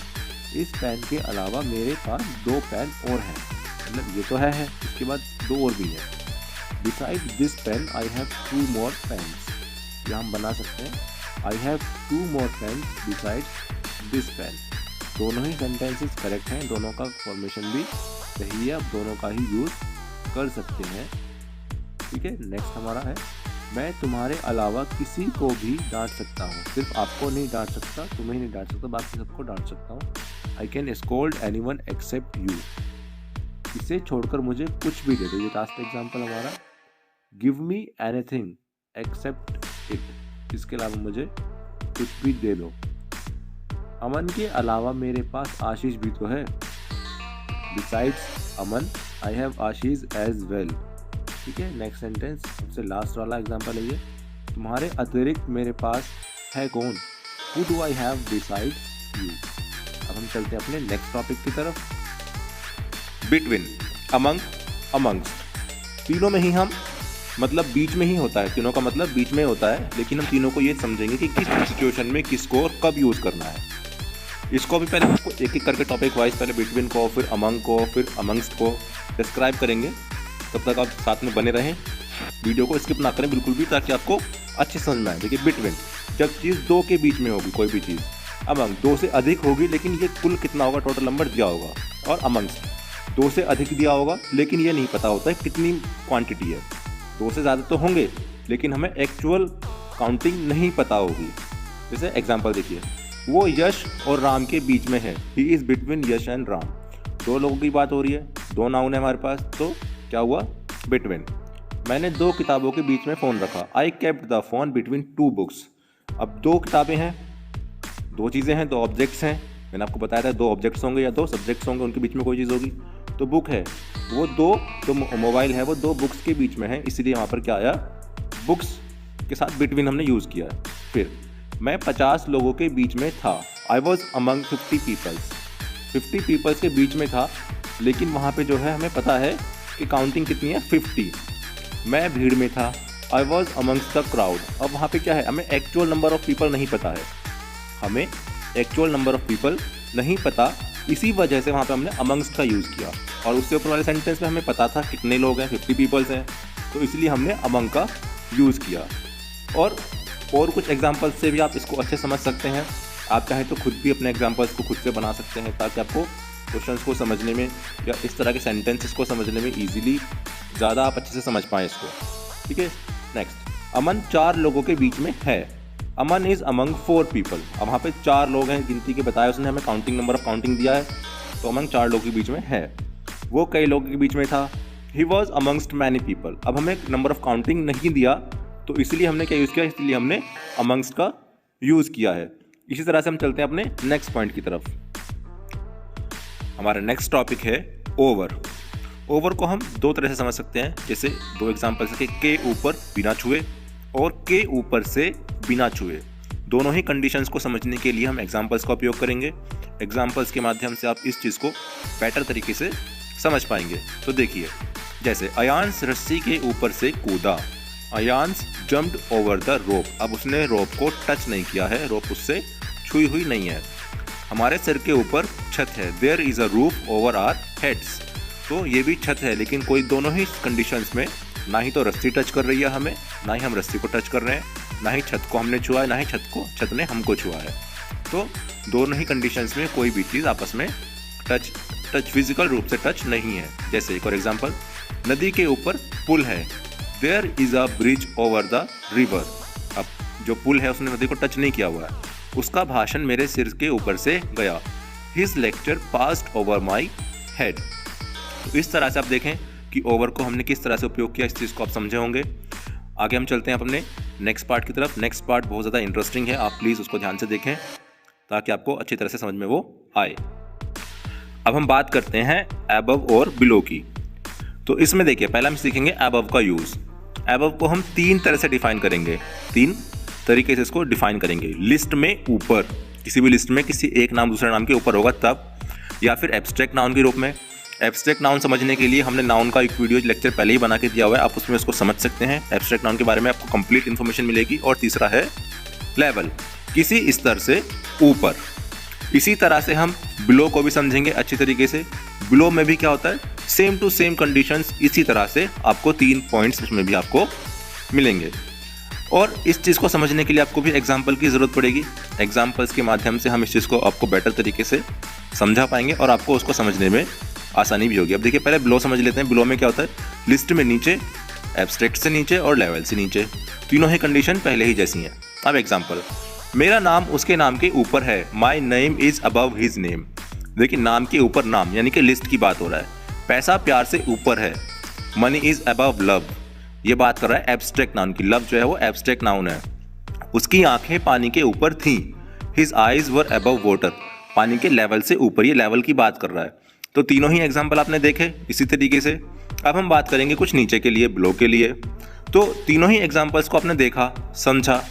इस पेन के अलावा मेरे पास 2 पेन और हैं। मतलब ये तो है, इसके बाद 2 और भी है। Beside this pen I have 2 more pens. यह हम बना सकते हैं, I have 2 more pens beside this pen. दोनों ही सेंटेंसेस करेक्ट हैं, दोनों का फॉर्मेशन भी सही है, आप दोनों का ही यूज़ कर सकते हैं। ठीक है, नेक्स्ट हमारा है, मैं तुम्हारे अलावा किसी को भी डांट सकता हूँ। सिर्फ आपको नहीं डांट सकता, तुम्हें नहीं डांट सकता, बाकी सबको डांट सकता हूँ। I can scold anyone except you. इसे छोड़कर मुझे कुछ भी दे दो। ये लास्ट एग्जांपल हमारा, give me anything except it. इसके अलावा मुझे कुछ भी दे दो। अमन के अलावा मेरे पास आशीष भी तो है। Besides Aman I have Ashish as well. ठीक है, नेक्स्ट सेंटेंस सबसे लास्ट वाला एग्जांपल है ये, तुम्हारे अतिरिक्त मेरे पास है कौन। Who do I have beside you. अब हम चलते हैं अपने नेक्स्ट टॉपिक की तरफ, बिटवीन, अमंग, अमंग्स्ट। तीनों में ही हम मतलब बीच में ही होता है, तीनों का मतलब बीच में होता है, लेकिन हम तीनों को ये समझेंगे कि किस सिचुएशन में किसको और कब यूज़ करना है। इसको भी पहले आपको एक एक करके टॉपिक वाइज, पहले बिटवीन को, फिर अमंग को, फिर अमंग्स्ट को डिस्क्राइब करेंगे। तब तक आप साथ में बने रहें, वीडियो को स्किप ना करें बिल्कुल भी, ताकि आपको अच्छे समझ में आए। देखिए, बिटवीन जब चीज़ 2 के बीच में होगी, कोई भी चीज़। अमंग 2 से अधिक होगी, लेकिन ये कुल कितना होगा, टोटल नंबर दिया होगा। और अमंग्स्ट 2 से अधिक दिया होगा, लेकिन ये नहीं पता होता है कितनी क्वांटिटी है। 2 से ज़्यादा तो होंगे, लेकिन हमें एक्चुअल काउंटिंग नहीं पता होगी। जैसे एग्जाम्पल देखिए, वो यश और राम के बीच में है। He is between Yash and Ram. 2 लोगों की बात हो रही है, 2 नाउन है हमारे पास, तो क्या हुआ, बिटवीन। मैंने 2 किताबों के बीच में फ़ोन रखा। I kept the phone between 2 books. अब 2 किताबें हैं, 2 चीज़ें हैं, 2 ऑब्जेक्ट्स हैं। मैंने आपको बताया था 2 ऑब्जेक्ट्स होंगे या 2 सब्जेक्ट्स होंगे, उनके बीच में कोई चीज़ होगी। तो बुक है, वो 2 तो मोबाइल है, वो 2 बुक्स के बीच में है, इसलिए यहाँ पर क्या आया, बुक्स के साथ बिटवीन हमने यूज़ किया है। फिर मैं 50 लोगों के बीच में था। I was among 50 peoples. 50 peoples के बीच में था, लेकिन वहाँ पे जो है हमें पता है कि काउंटिंग कितनी है, 50। मैं भीड़ में था। I was amongst the crowd. अब वहाँ पे क्या है, हमें एक्चुअल नंबर ऑफ पीपल नहीं पता है, हमें एक्चुअल नंबर ऑफ पीपल नहीं पता, इसी वजह से वहाँ पे हमने अमंग्स का यूज़ किया। और उससे ऊपर वाले सेंटेंस में हमें पता था कितने लोग हैं, 50 पीपल्स हैं, तो इसलिए हमने अमंग का यूज़ किया। और कुछ एग्जांपल्स से भी आप इसको अच्छे समझ सकते हैं। आप चाहें तो खुद भी अपने एग्जांपल्स को खुद से बना सकते हैं, ताकि आपको क्वेश्चंस को समझने में या इस तरह के सेंटेंसेस को समझने में ईजिली ज़्यादा आप अच्छे से समझ पाएँ इसको। ठीक है, नेक्स्ट, अमन 4 लोगों के बीच में है। अमन इज़ अमंग 4 पीपल। अब वहाँ पे 4 लोग हैं, गिनती के बताया उसने, हमें काउंटिंग नंबर ऑफ काउंटिंग दिया है, तो अमंग 4 लोगों के बीच में है। वो कई लोगों के बीच में था। He was amongst many people. अब हमें नंबर ऑफ काउंटिंग नहीं दिया, तो इसलिए हमने क्या यूज़ किया, इसलिए हमने अमंगस्ट का यूज़ किया है। इसी तरह से हम चलते हैं अपने नेक्स्ट पॉइंट की तरफ। हमारा नेक्स्ट टॉपिक है ओवर। ओवर को हम 2 तरह से समझ सकते हैं, जैसे 2 एग्जाम्पल्स के ऊपर बिना छुए और के ऊपर से बिना छुए। दोनों ही कंडीशंस को समझने के लिए हम एग्जाम्पल्स का उपयोग करेंगे। एग्जाम्पल्स के माध्यम से आप इस चीज़ को बेटर तरीके से समझ पाएंगे। तो देखिए, जैसे अयांश रस्सी के ऊपर से कूदा। Ayansh jumped over the rope. अब उसने रोप को टच नहीं किया है, रोप उससे छुई हुई नहीं है। हमारे सिर के ऊपर छत है। There is a roof over our heads. तो ये भी छत है, लेकिन कोई दोनों ही कंडीशंस में ना ही तो रस्सी टच कर रही है हमें, ना ही हम रस्सी को टच कर रहे हैं, ना ही छत को हमने छुआ है, ना ही छत ने हमको छुआ है। तो दोनों ही कंडीशंस में कोई भी चीज़ आपस में टच फिजिकल रूप से टच नहीं है। जैसे एक और एग्जांपल, नदी के ऊपर पुल है। There is a bridge over the river. अब जो पुल है उसने नदी को टच नहीं किया हुआ है। उसका भाषण मेरे सिर के ऊपर से गया। His lecture passed over my head. तो इस तरह से आप देखें कि ओवर को हमने किस तरह से उपयोग किया, इस चीज़ को आप समझे होंगे। आगे हम चलते हैं अपने नेक्स्ट पार्ट की तरफ। नेक्स्ट पार्ट बहुत ज़्यादा इंटरेस्टिंग है, आप प्लीज़ उसको ध्यान से देखें ताकि आपको अच्छी तरह से समझ में वो आए। अब हम बात करते हैं अबव और बिलो की। तो इसमें देखिए, पहले हम सीखेंगे अबव का यूज़। अबव को हम 3 तरह से डिफाइन करेंगे, 3 तरीके से इसको डिफाइन करेंगे। लिस्ट में ऊपर, किसी भी लिस्ट में किसी एक नाम दूसरे नाम के ऊपर होगा तब, या फिर एब्स्ट्रैक्ट नाउन के रूप में। एब्स्ट्रैक्ट नाउन समझने के लिए हमने नाउन का एक वीडियो लेक्चर पहले ही बना के दिया हुआ है, आप उसमें उसको समझ सकते हैं। एब्स्ट्रैक्ट नाउन के बारे में आपको कंप्लीट इन्फॉर्मेशन मिलेगी। और तीसरा है लेवल, किसी स्तर से ऊपर। इसी तरह से हम बिलो को भी समझेंगे अच्छी तरीके से। बिलो में भी क्या होता है, सेम टू सेम कंडीशंस। इसी तरह से आपको 3 पॉइंट्स उसमें भी आपको मिलेंगे। और इस चीज़ को समझने के लिए आपको भी एग्जाम्पल की ज़रूरत पड़ेगी। एग्जाम्पल्स के माध्यम से हम इस चीज़ को आपको बेटर तरीके से समझा पाएंगे और आपको उसको समझने में आसानी भी होगी। अब देखिए, पहले बिलो समझ लेते हैं। बिलो में क्या होता है, लिस्ट में नीचे, एब्स्ट्रैक्ट से नीचे और लेवल से नीचे, तीनों ही कंडीशन पहले ही जैसी हैं। अब एग्जाम्पल, मेरा नाम उसके नाम के ऊपर है। My name is above his name. देखिए, नाम के ऊपर नाम, यानी कि लिस्ट की बात हो रहा है। पैसा प्यार से ऊपर है। Money is above love. ये बात कर रहा है एब्स्ट्रैक्ट नाउन की। लव जो है वो एब्स्ट्रैक्ट नाउन है। उसकी आंखें पानी के ऊपर थीं। His eyes were above water. पानी के लेवल से ऊपर, ये लेवल की बात कर रहा है। तो तीनों ही एग्जाम्पल आपने देखे इसी तरीके से। अब हम बात करेंगे कुछ नीचे के लिए, बिलो के लिए। तो तीनों ही एग्जाम्पल्स को आपने देखा, समझा।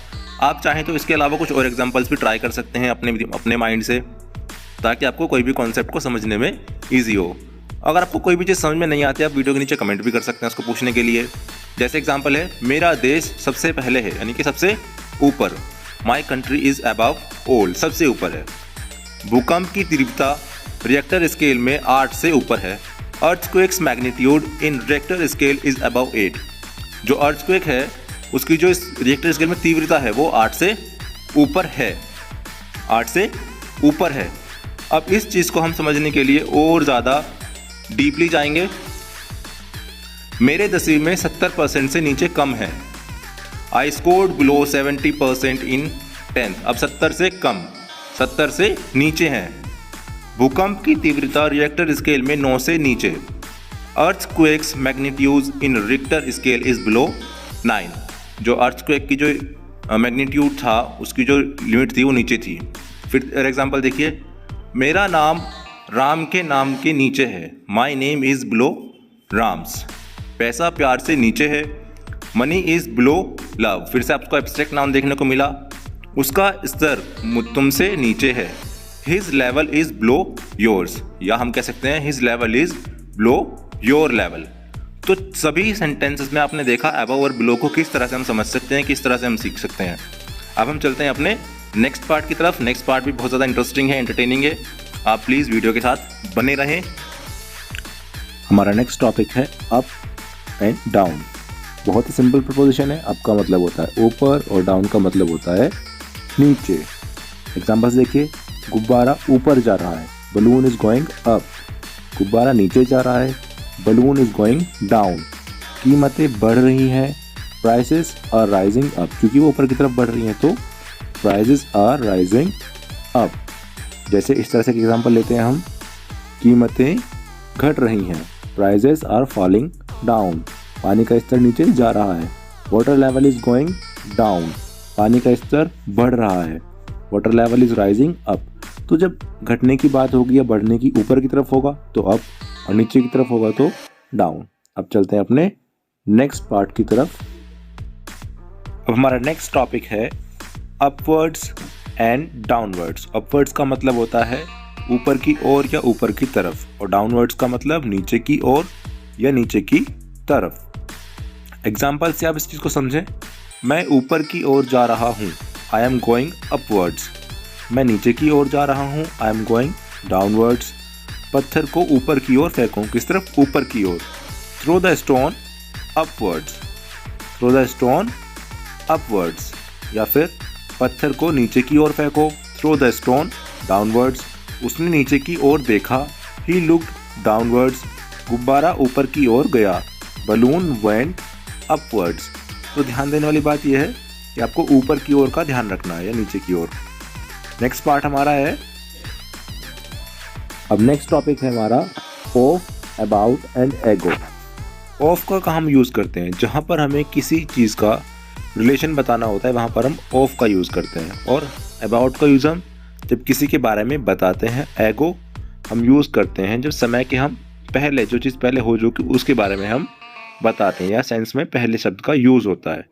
आप चाहें तो इसके अलावा कुछ और एग्जाम्पल्स भी ट्राई कर सकते हैं अपने माइंड से, ताकि आपको कोई भी कॉन्सेप्ट को समझने में ईजी हो। अगर आपको कोई भी चीज़ समझ में नहीं आती, आप वीडियो के नीचे कमेंट भी कर सकते हैं उसको पूछने के लिए। जैसे एग्जाम्पल है, मेरा देश सबसे पहले है, यानी कि सबसे ऊपर। My country is above all, सबसे ऊपर है। भूकंप की तीव्रता रिएक्टर स्केल में 8 से ऊपर है। Earthquakes magnitude in Richter scale is above 8। जो अर्थक्वेक है उसकी जो इस रिएक्टर स्केल में तीव्रता है वो 8 से ऊपर है, 8 से ऊपर है। अब इस चीज़ को हम समझने के लिए और ज़्यादा डीपली जाएंगे। मेरे 10वीं में 70% से नीचे कम है। I scored below 70% in 10th। अब 70 से कम, 70 से नीचे हैं। भूकंप की तीव्रता रिएक्टर स्केल में 9 से नीचे। Earthquakes magnitude in Richter scale is below 9। जो अर्थक्वेक की जो मैग्नीट्यूड था उसकी जो लिमिट थी वो नीचे थी। फिर एग्जांपल देखिए, मेरा नाम राम के नाम के नीचे है। My name is below Ram's. पैसा प्यार से नीचे है। Money is below love. फिर से आपको एब्स्ट्रैक्ट नाउन देखने को मिला। उसका स्तर तुमसे नीचे है। His level is below yours, या हम कह सकते हैं his level is below your level. तो सभी सेंटेंसेस में आपने देखा अबव और बिलो को किस तरह से हम समझ सकते हैं, किस तरह से हम सीख सकते हैं। अब हम चलते हैं अपने नेक्स्ट पार्ट की तरफ। नेक्स्ट पार्ट भी बहुत ज़्यादा इंटरेस्टिंग है, एंटरटेनिंग है। आप प्लीज़ वीडियो के साथ बने रहें। हमारा नेक्स्ट टॉपिक है अप एंड डाउन। बहुत ही सिंपल प्रपोजिशन है। अप का मतलब होता है ऊपर और डाउन का मतलब होता है नीचे। एग्जाम्पल्स देखिए, गुब्बारा ऊपर जा रहा है, बलून इज गोइंग अप। गुब्बारा नीचे जा रहा है, बलून इज गोइंग डाउन। कीमतें बढ़ रही हैं, प्राइसेस आर राइजिंग अप। क्योंकि वो ऊपर की तरफ बढ़ रही हैं तो प्राइसेस आर राइजिंग अप। जैसे इस तरह से एग्जाम्पल लेते हैं हम, कीमतें घट रही हैं, प्राइसेस आर फॉलिंग डाउन। पानी का स्तर नीचे जा रहा है, water level is going down. पानी का स्तर बढ़ रहा है, water level is rising up. तो जब घटने की बात होगी या बढ़ने की, ऊपर की तरफ होगा तो अप और नीचे की तरफ होगा तो डाउन। अब चलते हैं अपने नेक्स्ट पार्ट की तरफ। अब हमारा नेक्स्ट टॉपिक है अपवर्ड्स एंड डाउनवर्ड्स। अपवर्ड्स का मतलब होता है ऊपर की ओर या ऊपर की तरफ, और डाउनवर्ड्स का मतलब नीचे की ओर या नीचे की तरफ। एग्जाम्पल से आप इस चीज़ को समझें। मैं ऊपर की ओर जा रहा हूँ, आई एम गोइंग अपवर्ड्स। मैं नीचे की ओर जा रहा हूँ, आई एम गोइंग डाउनवर्ड्स। पत्थर को ऊपर की ओर फेंको, किस तरफ? ऊपर की ओर। Throw the stone upwards, throw the stone upwards. या फिर पत्थर को नीचे की ओर फेंको, थ्रो द स्टोन डाउनवर्ड्स। उसने नीचे की ओर देखा, ही लुक्ड डाउनवर्ड्स। गुब्बारा ऊपर की ओर गया, बलून वेंट अपवर्ड्स। तो ध्यान देने वाली बात यह है कि आपको ऊपर की ओर का ध्यान रखना है या नीचे की ओर। नेक्स्ट पार्ट हमारा है, अब नेक्स्ट टॉपिक है हमारा ऑफ, अबाउट एंड एगो। ऑफ का हम यूज़ करते हैं जहाँ पर हमें किसी चीज़ का रिलेशन बताना होता है, वहाँ पर हम ऑफ का यूज़ करते हैं। और अबाउट का यूज़ हम जब किसी के बारे में बताते हैं। एगो हम यूज़ करते हैं जब समय के हम पहले, जो चीज़ पहले हो चुकी उसके बारे में हम बताते हैं, या सेंस में पहले शब्द का यूज़ होता है।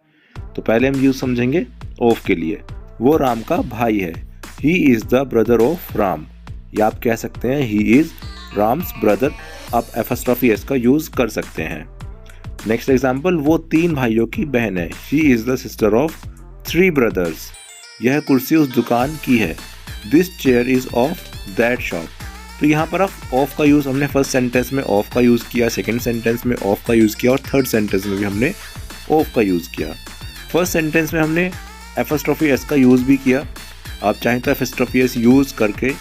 तो पहले हम यूज़ समझेंगे ऑफ के लिए। वो राम का भाई है, he is the brother of Ram. या आप कह सकते हैं ही इज़ राम्स ब्रदर। आप एफस्ट्रॉफी एस का यूज़ कर सकते हैं। नेक्स्ट एग्जाम्पल, वो 3 भाइयों की बहन है, she is the sister of 3 brothers. यह कुर्सी उस दुकान की है, this chair is of that shop. तो यहाँ पर आप ऑफ का यूज़ हमने फर्स्ट सेंटेंस में ऑफ का यूज़ किया, सेकंड सेंटेंस में ऑफ का यूज़ किया, और थर्ड सेंटेंस में भी हमने ऑफ का यूज़ किया। फर्स्ट सेंटेंस में हमने एफस्ट्रॉफी एस का यूज़ भी किया। आप चाहें तो एफस्ट्रॉफी एस यूज़ करके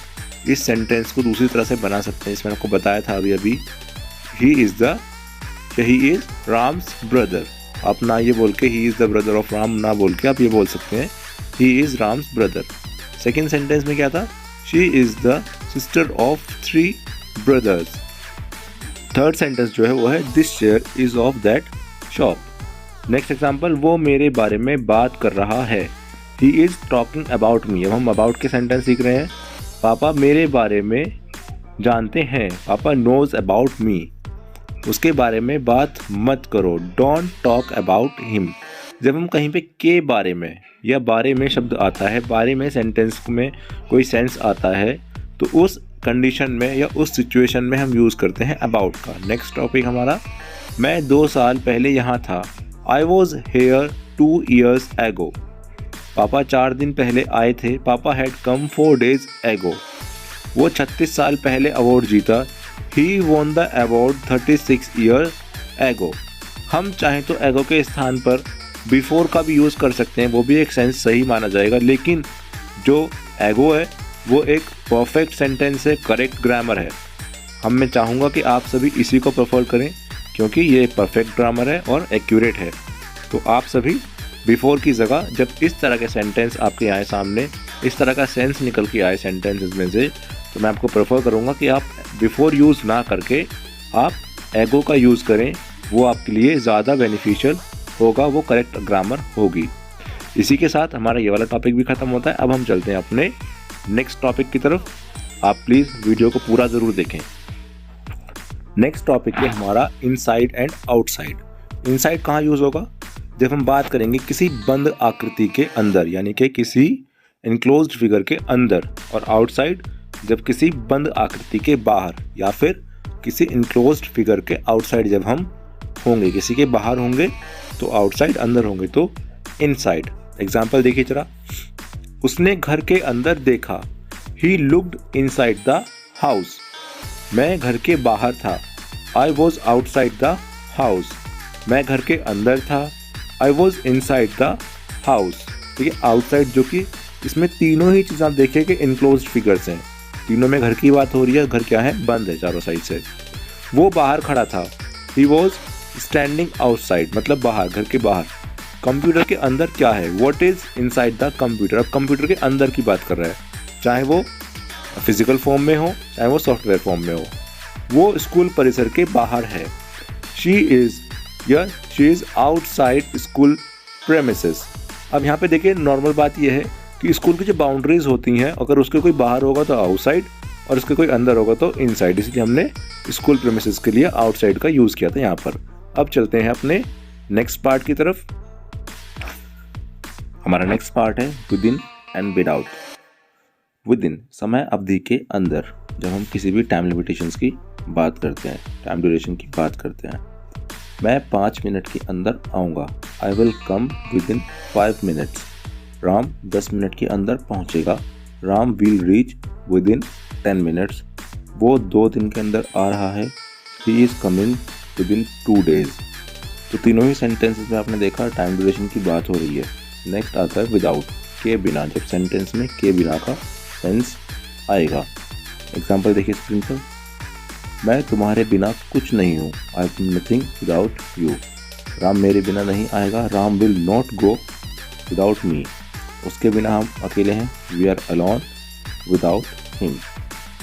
इस सेंटेंस को दूसरी तरह से बना सकते हैं। इसमें आपको बताया था अभी ही इज़ राम्स ब्रदर। आप ना ये बोल के he is the brother of Ram ना बोल के आप ये बोल सकते हैं he is Ram's brother. Second sentence में क्या था? She is the sister of 3 brothers. Third sentence जो है वो है this chair is of that shop. Next example, वो मेरे बारे में बात कर रहा है, he is talking about me. अब हम अबाउट के सेंटेंस सीख रहे हैं। पापा मेरे बारे में जानते हैं, पापा नोज अबाउट मी। उसके बारे में बात मत करो, डोंट टॉक अबाउट हिम। जब हम कहीं पे के बारे में या बारे में शब्द आता है, बारे में सेंटेंस में कोई सेंस आता है, तो उस कंडीशन में या उस सिचुएशन में हम यूज़ करते हैं अबाउट का। नेक्स्ट टॉपिक हमारा, मैं 2 साल पहले यहाँ था, I was here 2 years ago। पापा 4 दिन पहले आए थे, पापा हैड कम 4 days ago। वो 36 साल पहले अवार्ड जीता, he won the award 36 years ago। हम चाहें तो एगो के स्थान पर बिफोर का भी यूज़ कर सकते हैं, वो भी एक सेंस सही माना जाएगा। लेकिन जो एगो है वो एक परफेक्ट सेंटेंस है, करेक्ट ग्रामर है। मैं चाहूँगा कि आप सभी इसी को प्रेफर करें क्योंकि ये परफेक्ट ग्रामर है और एक्यूरेट है। तो आप सभी बिफोर की जगह जब इस तरह के सेंटेंस आपके आए सामने, इस तरह का सेंस निकल के आए सेंटेंसेस में से, तो मैं आपको प्रेफर करूँगा कि आप बिफोर यूज़ ना करके आप एगो का यूज़ करें। वो आपके लिए ज़्यादा बेनिफिशियल होगा, वो करेक्ट ग्रामर होगी। इसी के साथ हमारा ये वाला टॉपिक भी ख़त्म होता है। अब हम चलते हैं अपने नेक्स्ट टॉपिक की तरफ। आप प्लीज़ वीडियो को पूरा ज़रूर देखें। नेक्स्ट टॉपिक है हमारा इनसाइड एंड आउटसाइड। इनसाइड कहाँ यूज़ होगा? जब हम बात करेंगे किसी बंद आकृति के अंदर, यानी कि किसी इनक्लोज्ड फिगर के अंदर, और आउटसाइड जब किसी बंद आकृति के बाहर, या फिर किसी इनक्लोज्ड फिगर के आउटसाइड जब हम होंगे, किसी के बाहर होंगे तो आउटसाइड, अंदर होंगे तो इनसाइड। एग्जाम्पल देखिए जरा, उसने घर के अंदर देखा, he looked inside the house. मैं घर के बाहर था, I was outside the house. मैं घर के अंदर था, I was inside the house. ठीक है, आउटसाइड जो कि इसमें तीनों ही चीज़ आप देखिए कि इनक्लोज्ड फिगर्स हैं, तीनों में घर की बात हो रही है, घर क्या है, बंद है चारों साइड से। वो बाहर खड़ा था, ही वॉज स्टैंडिंग आउटसाइड, मतलब बाहर, घर के बाहर। कंप्यूटर के अंदर क्या है, what is inside the computer. अब कंप्यूटर के अंदर की बात कर रहा है, चाहे वो फिजिकल फॉर्म में हो चाहे वो सॉफ्टवेयर फॉर्म में हो। वो स्कूल परिसर के बाहर है, she is outside school premises. अब यहाँ पे देखिए नॉर्मल बात यह है कि स्कूल की जो बाउंड्रीज होती हैं, अगर उसके कोई बाहर होगा तो आउटसाइड और उसके कोई अंदर होगा तो इनसाइड, इसलिए हमने स्कूल प्रेमिसेस के लिए आउटसाइड का यूज़ किया था यहाँ पर। अब चलते हैं अपने नेक्स्ट पार्ट की तरफ। हमारा नेक्स्ट पार्ट है with in and without. With in समय अवधि के अंदर, जब हम किसी भी टाइम लिमिटेशंस की बात करते हैं, टाइम ड्यूरेशन की बात करते हैं। मैं 5 मिनट के अंदर आऊँगा, I will come with in 5 minutes. Ram 10 minute के अंदर पहुँचेगा, Ram will reach with in 10 minutes. वो 2 दिन के अंदर आ रहा है, he is coming with in 2 days। तो तीनों ही सेंटेंसेस में आपने देखा टाइम ड्यूरेशन की बात हो रही है। नेक्स्ट आता है विदाउट, के बिना, जब सेंटेंस में के बिना का सेंस आएगा। एग्जाम्पल देखिए स्क्रीन पर, मैं तुम्हारे बिना कुछ नहीं हूँ, I am nothing without you. Ram मेरे बिना नहीं आएगा, Ram will not go without me. उसके बिना हम अकेले हैं, we are alone without him.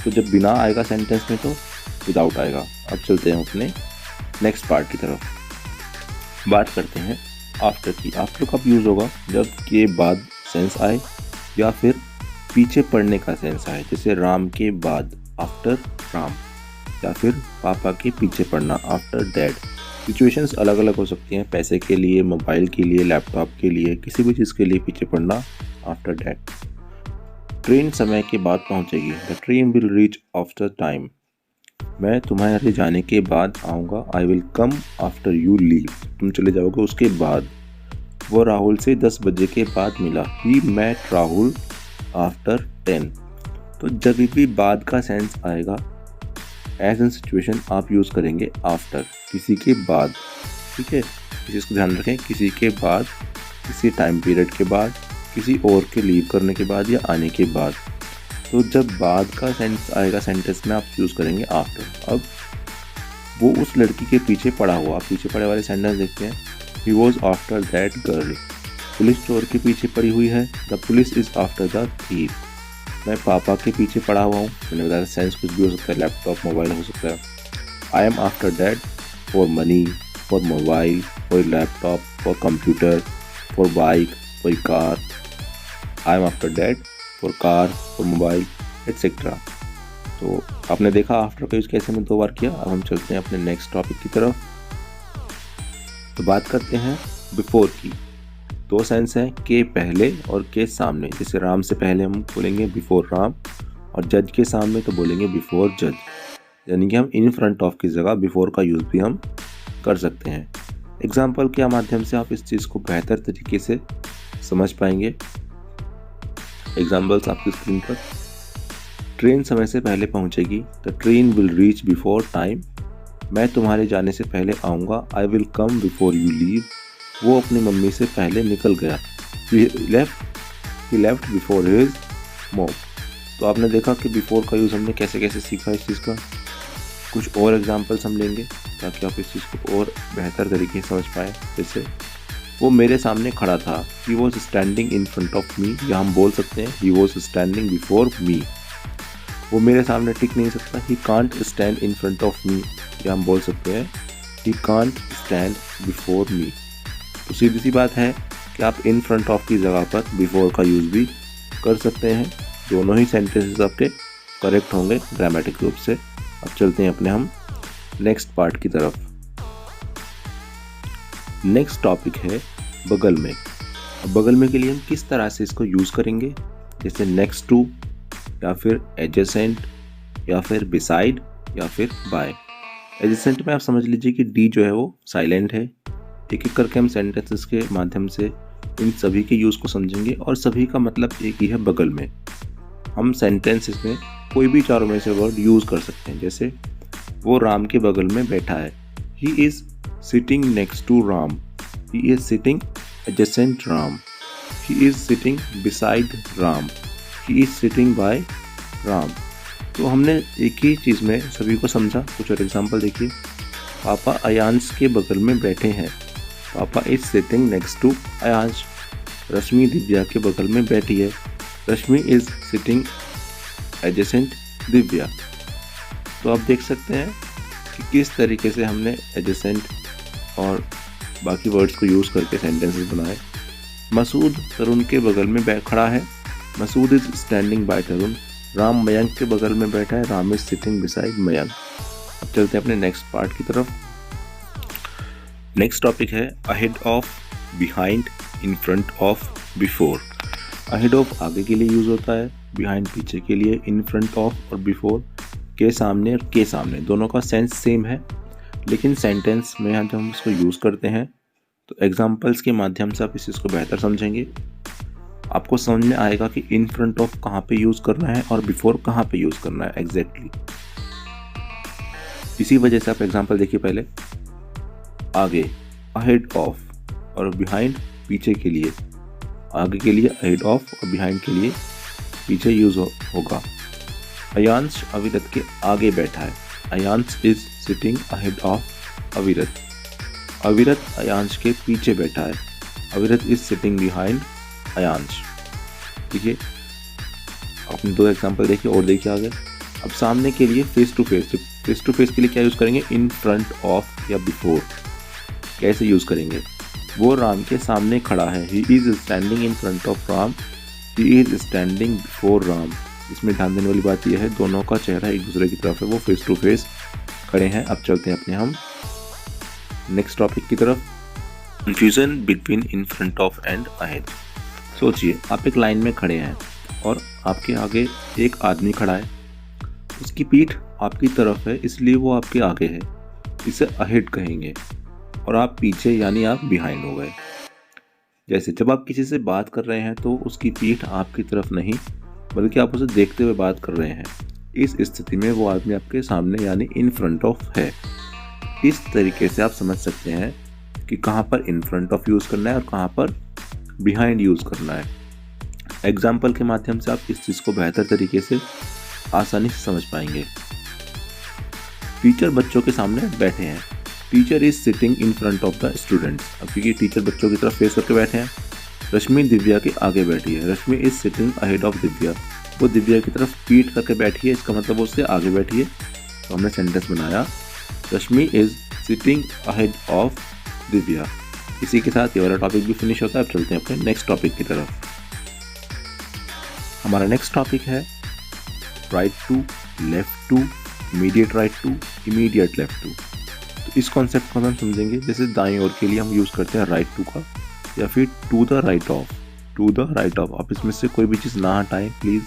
तो जब बिना आएगा सेंटेंस में तो विदाउट आएगा। अब चलते हैं अपने नेक्स्ट पार्ट की तरफ। बात करते हैं आफ्टर की। आफ्टर कब यूज़ होगा, जब के बाद सेंस आए या फिर पीछे पड़ने का सेंस आए, जैसे राम के बाद, आफ्टर राम, या फिर पापा के पीछे पड़ना, आफ्टर डैड। सिचुएशंस अलग अलग हो सकती हैं, पैसे के लिए, मोबाइल के लिए, लैपटॉप के लिए, किसी भी चीज़ के लिए पीछे पड़ना, आफ्टर डैड। ट्रेन समय के बाद पहुंचेगी, the train will reach after time. मैं तुम्हारे जाने के बाद आऊँगा, I will come after you leave. तुम चले जाओगे उसके बाद। वो राहुल से 10 बजे के बाद मिला, ही मेट राहुल आफ्टर 10। तो जब भी बाद का सेंस आएगा, एज एन सिचुएशन आप यूज़ करेंगे आफ्टर, किसी के बाद। ठीक है, इस चीज़ को ध्यान रखें, किसी के बाद, किसी टाइम पीरियड के बाद, किसी और के लीव करने के बाद या आने के बाद। तो जब बाद का सेंस आएगा सेंटेंस में, आप यूज़ करेंगे आफ्टर। अब वो उस लड़की के पीछे पड़ा हुआ, आप पीछे पड़े वाले सेंटेंस देखते हैं, he was after that girl. Police चोर के पीछे पड़ी हुई है, the police is after the thief. मैं पापा के पीछे पड़ा हुआ हूँ, मैंने बताया सेंस कुछ भी हो सकता है, लैपटॉप, मोबाइल हो सकता है। I am after that for money, for mobile, for laptop, for computer, for bike, for car. I am after that for car, for mobile, etcetera. तो आपने देखा आफ्टर का यूज़ कैसे मैं 2 बार किया। अब हम चलते हैं अपने नेक्स्ट टॉपिक की तरफ। तो बात करते हैं बिफोर की। 2 सेंस हैं, के पहले और के सामने। जैसे राम से पहले हम बोलेंगे बिफोर राम, और जज के सामने तो बोलेंगे बिफोर जज। यानी कि हम इन फ्रंट ऑफ की जगह बिफोर का यूज़ भी हम कर सकते हैं। एग्जाम्पल के माध्यम से आप इस चीज़ को बेहतर तरीके से समझ पाएंगे। एग्जाम्पल्स आपकी स्क्रीन पर। ट्रेन समय से पहले पहुंचेगी, the train will reach before time. मैं तुम्हारे जाने से पहले आऊँगा, I will come before you leave. वो अपनी मम्मी से पहले निकल गया, ही लेफ्ट बिफोर हिज मॉम। तो आपने देखा कि बिफोर का यूज़ हमने कैसे कैसे सीखा इस चीज़ का। कुछ और एग्जाम्पल्स हम लेंगे ताकि आप इस चीज़ को और बेहतर तरीके से समझ पाएँ। जैसे वो मेरे सामने खड़ा था, he was standing in front of me, या हम बोल सकते हैं ही वॉज स्टैंडिंग बिफोर मी। वो मेरे सामने टिक नहीं सकता, he can't stand in front of me, या हम बोल सकते हैं he can't stand before me. तो सीधी सी बात है कि आप इन फ्रंट ऑफ की जगह पर बिफोर का यूज़ भी कर सकते हैं। दोनों ही सेंटेंसेस आपके करेक्ट होंगे ग्रामेटिक रूप से। अब चलते हैं अपने हम नेक्स्ट पार्ट की तरफ। नेक्स्ट टॉपिक है बगल में। अब बगल में के लिए हम किस तरह से इसको यूज़ करेंगे जैसे नेक्स्ट टू या फिर एडजेसेंट या फिर बिसाइड या फिर बाय। एडजेसेंट में आप समझ लीजिए कि डी जो है वो साइलेंट है। एक एक करके हम सेंटेंसेस के माध्यम से इन सभी के यूज़ को समझेंगे और सभी का मतलब एक ही है, बगल में। हम सेंटेंसेस में कोई भी चारों में से वर्ड यूज़ कर सकते हैं। जैसे वो राम के बगल में बैठा है, he is sitting next to Ram, he is sitting adjacent Ram, he is sitting beside Ram, he is sitting by Ram. तो हमने एक ही चीज़ में सभी को समझा। कुछ और एग्जाम्पल देखिए। पापा अयांश के बगल में बैठे हैं, papa is sitting next to Ayansh. Rashmi Divya के बगल में बैठी है, Rashmi is sitting adjacent Divya. तो आप देख सकते हैं कि किस तरीके से हमने एडजेसेंट और बाकी वर्ड्स को यूज़ करके सेंटेंसेस बनाए। मसूद तरुण के बगल में खड़ा है, मसूद इज स्टैंडिंग बाय तरुण। राम मयंक के बगल में बैठा है, Ram is sitting beside Mayank. अब चलते हैं अपने नेक्स्ट पार्ट की तरफ। नेक्स्ट टॉपिक है ahead of, behind, in front of, before. Ahead of आगे के लिए यूज़ होता है, बिहाइंड पीछे के लिए, इन फ्रंट ऑफ और बिफोर के सामने और के सामने। दोनों का सेंस सेम है, लेकिन सेंटेंस में जब हम इसको यूज़ करते हैं तो एग्जाम्पल्स के माध्यम से आप इस चीज़ को बेहतर समझेंगे। आपको समझ में आएगा कि इन फ्रंट ऑफ कहाँ पे यूज़ करना है और बिफोर कहाँ पे यूज़ करना है एग्जैक्टली। इसी वजह से आप एग्जाम्पल देखिए। पहले आगे अहेड ऑफ और बिहाइंड पीछे के लिए, आगे के लिए अहेड ऑफ और बिहाइंड के लिए पीछे यूज़ होगा। अयांश अविरत के आगे बैठा है, Ayansh is sitting ahead of अविरत। अविरत अयांश के पीछे बैठा है, अविरत इज सिटिंग बिहाइंड अयांश। ठीक है, आपने दो एग्जांपल देखिए और देखिए आगे। अब सामने के लिए face to face, face to face के लिए क्या यूज़ करेंगे, इन फ्रंट ऑफ या बिफोर। कैसे यूज़ करेंगे, वो राम के सामने खड़ा है, he is standing in front of Ram, he is standing before Ram. इसमें ध्यान देने वाली बात यह है दोनों का चेहरा एक दूसरे की तरफ है, वो फेस टू फेस खड़े हैं। अब चलते हैं अपने हम नेक्स्ट टॉपिक की तरफ, confusion between in front of and ahead. सोचिए आप एक लाइन में खड़े हैं और आपके आगे एक आदमी खड़ा है, उसकी पीठ आपकी तरफ है इसलिए वो आपके आगे है, इसे अहेड कहेंगे, और आप पीछे यानी आप बिहाइंड हो गए। जैसे जब आप किसी से बात कर रहे हैं तो उसकी पीठ आपकी तरफ नहीं बल्कि आप उसे देखते हुए बात कर रहे हैं, इस स्थिति में वो आदमी आपके सामने यानी इन फ्रंट ऑफ है। इस तरीके से आप समझ सकते हैं कि कहाँ पर इन फ्रंट ऑफ यूज़ करना है और कहाँ पर बिहाइंड यूज़ करना है। एग्जाम्पल के माध्यम से आप इस चीज़ को बेहतर तरीके से आसानी से समझ पाएंगे। टीचर बच्चों के सामने बैठे हैं, teacher is sitting in front of the students. अब क्योंकि टीचर बच्चों की तरफ फेस करके बैठे हैं, रश्मि दिव्या के आगे बैठी है, Rashmi is sitting ahead of Divya. वो दिव्या की तरफ पीठ करके बैठी है, इसका मतलब वो उससे आगे बैठी है। तो हमने सेंटेंस बनाया, Rashmi is sitting ahead of Divya. इसी के साथ ये वाला टॉपिक भी फिनिश होता है। अब चलते हैं अपने नेक्स्ट टॉपिक की तरफ। हमारा नेक्स्ट टॉपिक है right to, left to, immediate right to, immediate left to. तो इस कॉन्सेप्ट को हम समझेंगे। जैसे दाईं ओर के लिए हम यूज़ करते हैं राइट टू का, या फिर to the right of, to the right of. आप इसमें से कोई भी चीज़ ना हटाएं प्लीज़,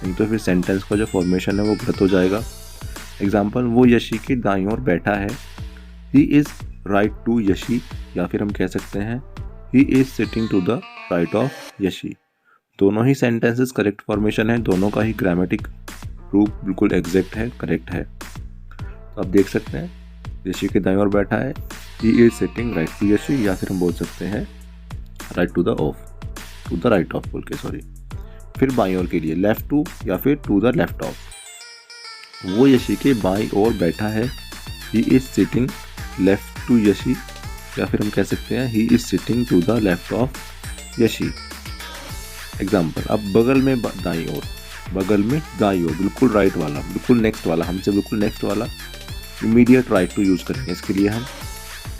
नहीं तो फिर सेंटेंस का जो फॉर्मेशन है वो गलत हो जाएगा। एग्जाम्पल, वो यशी के दाईं ओर बैठा है, he is right to Yashi, या फिर हम कह सकते हैं he is sitting to the right of Yashi. दोनों ही सेंटेंसेस करेक्ट फॉर्मेशन है, दोनों का ही ग्रामेटिक रूप बिल्कुल एग्जैक्ट है, करेक्ट है। तो आप देख सकते हैं यशी के दाईं ओर बैठा है, he is sitting right to Yashi, या फिर हम बोल सकते हैं right to the of, to the right of बोल के, सॉरी। फिर बाईं ओर के लिए लेफ्ट टू या फिर टू द लेफ्ट ऑफ। वो यशी के बाईं ओर बैठा है, he is sitting left to Yashi, या फिर हम कह सकते हैं he is sitting to the left of Yashi. Example, अब बगल में दाईं ओर, बगल में दाईं ओर बिल्कुल राइट वाला, बिल्कुल नेक्स्ट वाला, हमसे बिल्कुल नेक्स्ट वाला, इमीडिएट राइट टू यूज़ करेंगे। इसके लिए हम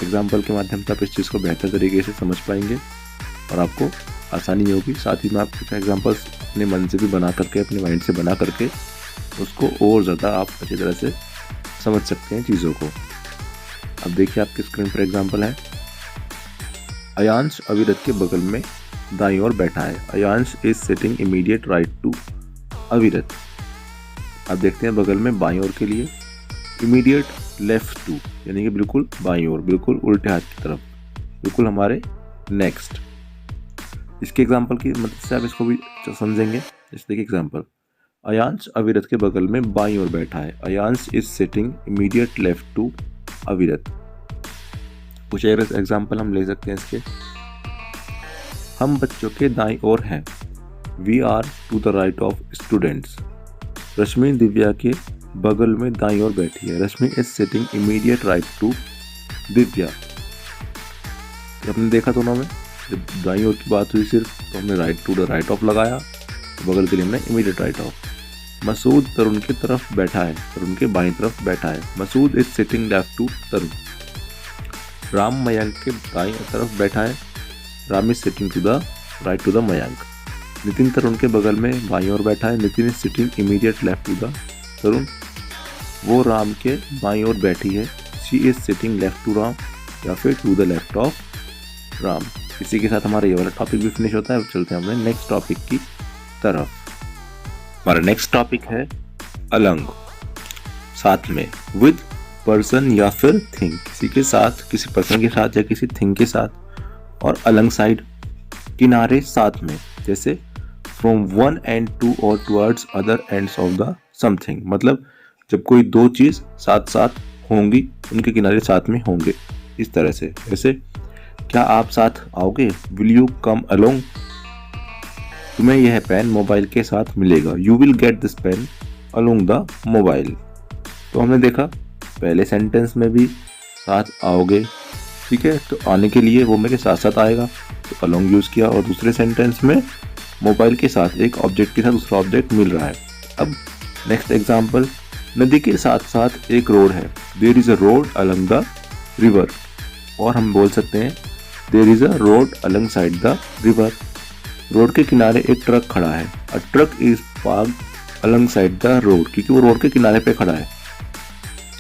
एग्जाम्पल के माध्यम से आप इस चीज़ को बेहतर तरीके से समझ पाएंगे और आपको आसानी होगी। साथ ही में आप कुछ एग्जाम्पल्स अपने मन से भी बना करके, अपने माइंड से बना करके उसको और ज़्यादा आप अच्छी तरह से समझ सकते हैं चीज़ों को। अब देखिए आपके स्क्रीन पर एग्जाम्पल है, अयांश अविरत के बगल में दाईं ओर बैठा है। Ayansh is sitting immediate right to Avirat. अब देखते हैं बगल में बाईं ओर के लिए इमीडिएट लेफ्ट टू, यानी कि बिल्कुल बाईं ओर, बिल्कुल उल्टे हाथ की तरफ, बिल्कुल हमारे नेक्स्ट। इसके एग्जाम्पल की मदद से आप इसको भी समझेंगे। जैसे देखिए एग्जाम्पल, अयांश अविरत के बगल में बाईं ओर बैठा है। Ayansh is sitting immediate left to Avirat. कुछ एग्जाम्पल हम ले सकते हैं इसके। हम बच्चों के दाईं ओर हैं। We are to the right of students. Rashmi Divya के बगल में दाईं ओर बैठी है। Rashmi is sitting immediate right to Divya. हमने देखा दोनों में जब दाईं ओर की बात हुई सिर्फ, तो हमने right to the right of लगाया, बगल के लिए हमने immediate right of. Masood Tarun की तरफ बैठा है। तरुण के बाईं तरफ बैठा है। Masood is sitting left to Tarun. Ram Mayank के दाईं तरफ बैठा है। Ram is sitting to the right to the Mayank. Nitin Tarun के बगल में बाईं ओर बैठा है। Nitin is sitting immediate left to the Tarun. वो राम के बाईं ओर बैठी है। She is sitting left to Ram, या फिर to the left of Ram. इसी के साथ हमारा ये वाला टॉपिक भी फिनिश होता है। अब चलते हैं अपने नेक्स्ट टॉपिक की तरफ। हमारा नेक्स्ट टॉपिक है अलंग, साथ में, विद पर्सन या फिर थिंग, किसी के साथ, किसी पर्सन के साथ या किसी थिंग के साथ, और अलंग साइड, किनारे साथ में, जैसे फ्रॉम वन एंड टू और towards other ends of the something. मतलब जब कोई दो चीज साथ साथ होंगी, उनके किनारे साथ में होंगे, इस तरह से। जैसे क्या आप साथ आओगे? Will you come along? तुम्हें यह पेन मोबाइल के साथ मिलेगा। You will get this pen along the mobile. तो हमने देखा पहले सेंटेंस में भी साथ आओगे, ठीक है, तो आने के लिए वो मेरे साथ साथ आएगा, तो अलोंग यूज किया। और दूसरे सेंटेंस में मोबाइल के साथ, एक ऑब्जेक्ट के साथ दूसरा ऑब्जेक्ट मिल रहा है। अब नेक्स्ट एग्जाम्पल, नदी के साथ साथ एक रोड है। There is a road along the river. और हम बोल सकते हैं there is a road alongside the river. Road के किनारे एक ट्रक खड़ा है। A truck is parked alongside the road, क्योंकि वो रोड के किनारे पे खड़ा है,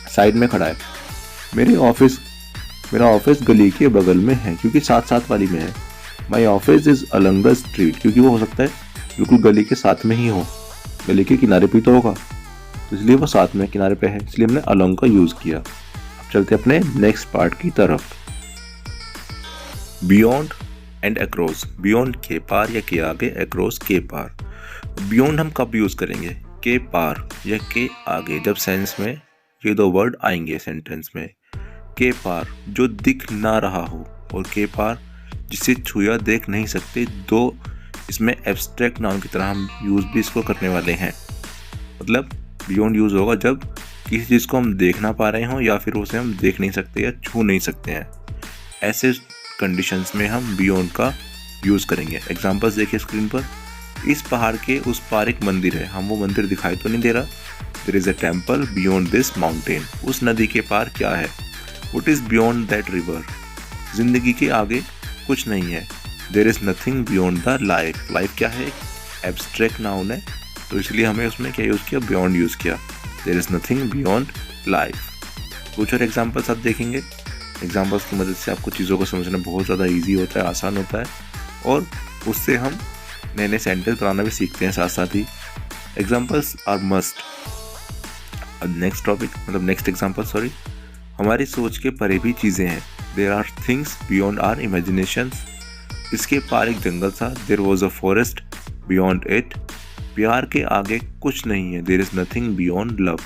साइड में खड़ा है। मेरा ऑफिस गली के बगल में है, क्योंकि साथ साथ वाली में है। My office is Alang the street, क्योंकि वो हो सकता है बिल्कुल गली के साथ में ही हो, गली के किनारे पे तो होगा, तो इसलिए वो साथ में किनारे पे है, इसलिए हमने अलंग का यूज किया। अब चलते अपने नेक्स्ट पार्ट की तरफ। Beyond and across. बियॉन्ड के पार या के आगे, अक्रॉस के पार। बियॉन्ड हम कब यूज करेंगे? के पार या के आगे, जब सेंस में ये दो वर्ड आएंगे सेंटेंस में। के पार जो दिख ना रहा हो, और के पार जिसे छुआ देख नहीं सकते। दो इसमें एब्स्ट्रैक्ट नाउन की तरह हम यूज भी इसको करने वाले हैं। मतलब बियॉन्ड यूज होगा जब किसी चीज़ को हम देख ना पा रहे हों, या फिर उसे हम देख नहीं सकते या छू नहीं सकते हैं। ऐसे कंडीशंस में हम बियॉन्ड का यूज़ करेंगे। एग्जांपल्स देखिए स्क्रीन पर। इस पहाड़ के उस पार एक मंदिर है। हम वो मंदिर दिखाई तो नहीं दे रहा। There is a temple beyond this mountain. उस नदी के पार क्या है? What is beyond that river? जिंदगी के आगे कुछ नहीं है। There is nothing beyond the life. Life क्या है? एब्स्ट्रैक्ट नाउन है, तो इसलिए हमें उसमें क्या यूज़ किया? बियॉन्ड यूज़ किया। There is nothing beyond life. कुछ और एग्जाम्पल्स आप देखेंगे। एग्जाम्पल्स की मदद से आपको चीज़ों को समझना बहुत ज़्यादा ईजी होता है, आसान होता है, और उससे हम नए नए सेंटेंस बनाना भी सीखते हैं साथ साथ ही। Examples are must. Next topic, मतलब नेक्स्ट एग्जाम्पल, सॉरी। हमारी सोच के परे भी चीज़ें हैं। There are things beyond our imaginations. इसके पार एक जंगल था। There was a forest beyond it. प्यार के आगे कुछ नहीं है। There is nothing beyond love.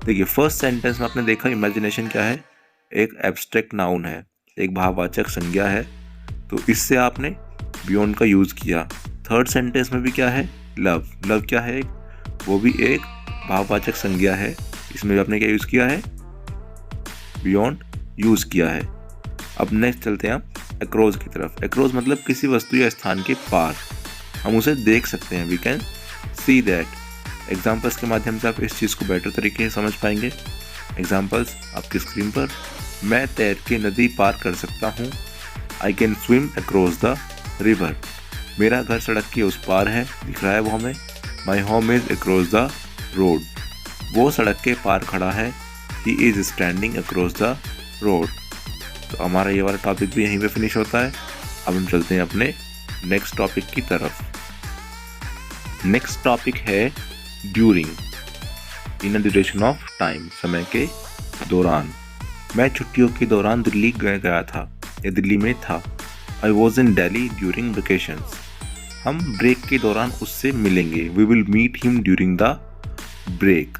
देखिए फर्स्ट सेंटेंस में आपने देखा इमेजिनेशन क्या है? एक एब्स्ट्रैक्ट नाउन है, एक भाववाचक संज्ञा है, तो इससे आपने बियॉन्ड का यूज़ किया। थर्ड सेंटेंस में भी क्या है? लव। लव क्या है? वो भी एक भाववाचक संज्ञा है, इसमें भी आपने क्या यूज़ किया है? बियॉन्ड यूज़ किया है। अब नेक्स्ट चलते हैं हम अक्रॉस की तरफ। अक्रॉस मतलब किसी वस्तु या स्थान के पार, हम उसे देख सकते हैं। We can see that. Examples के माध्यम से आप इस चीज़ को बेटर तरीके से समझ पाएंगे। एग्जाम्पल्स आपकी स्क्रीन पर। मैं तैर के नदी पार कर सकता हूँ। I can swim across the river. मेरा घर सड़क के उस पार है, दिख रहा है वो हमें। My home is across the road. वो सड़क के पार खड़ा है। He is standing across the road. तो हमारा ये वाला टॉपिक भी यहीं पे फिनिश होता है। अब हम चलते हैं अपने नेक्स्ट टॉपिक की तरफ। नेक्स्ट टॉपिक है during, in duration of time, समय के दौरान। मैं छुट्टियों के दौरान दिल्ली गया था या दिल्ली में था। I was in Delhi during vacations. हम ब्रेक के दौरान उससे मिलेंगे। We will meet him during the break.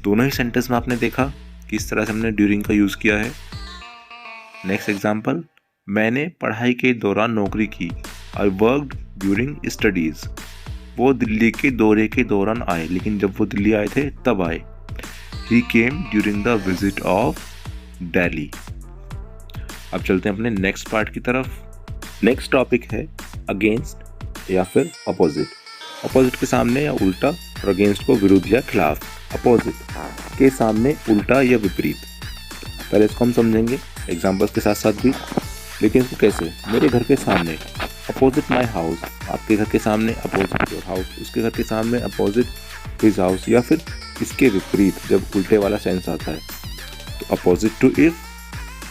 दोनों ही सेंटेंस में आपने देखा किस तरह से हमने ड्यूरिंग का यूज़ किया है। नेक्स्ट एग्जाम्पल, मैंने पढ़ाई के दौरान नौकरी की। I worked during studies. वो दिल्ली के दौरे के दौरान आए, लेकिन जब वो दिल्ली आए थे तब आए। He came during the visit of Delhi. अब चलते हैं अपने नेक्स्ट पार्ट की तरफ। नेक्स्ट टॉपिक है अगेंस्ट या फिर अपोजिट। अपोजिट के सामने या उल्टा और अगेंस्ट को विरुद्ध या खिलाफ। अपोजिट के सामने उल्टा या विपरीत। पहले इसको हम समझेंगे एग्जाम्पल्स के साथ साथ भी, लेकिन इसको कैसे। मेरे घर के सामने, अपोजिट माई हाउस। आपके घर के सामने अपोजिट योर हाउस, उसके घर के सामने अपोजिट हिज हाउस, या फिर इसके विपरीत जब उल्टे वाला सेंस आता है तो opposite to if,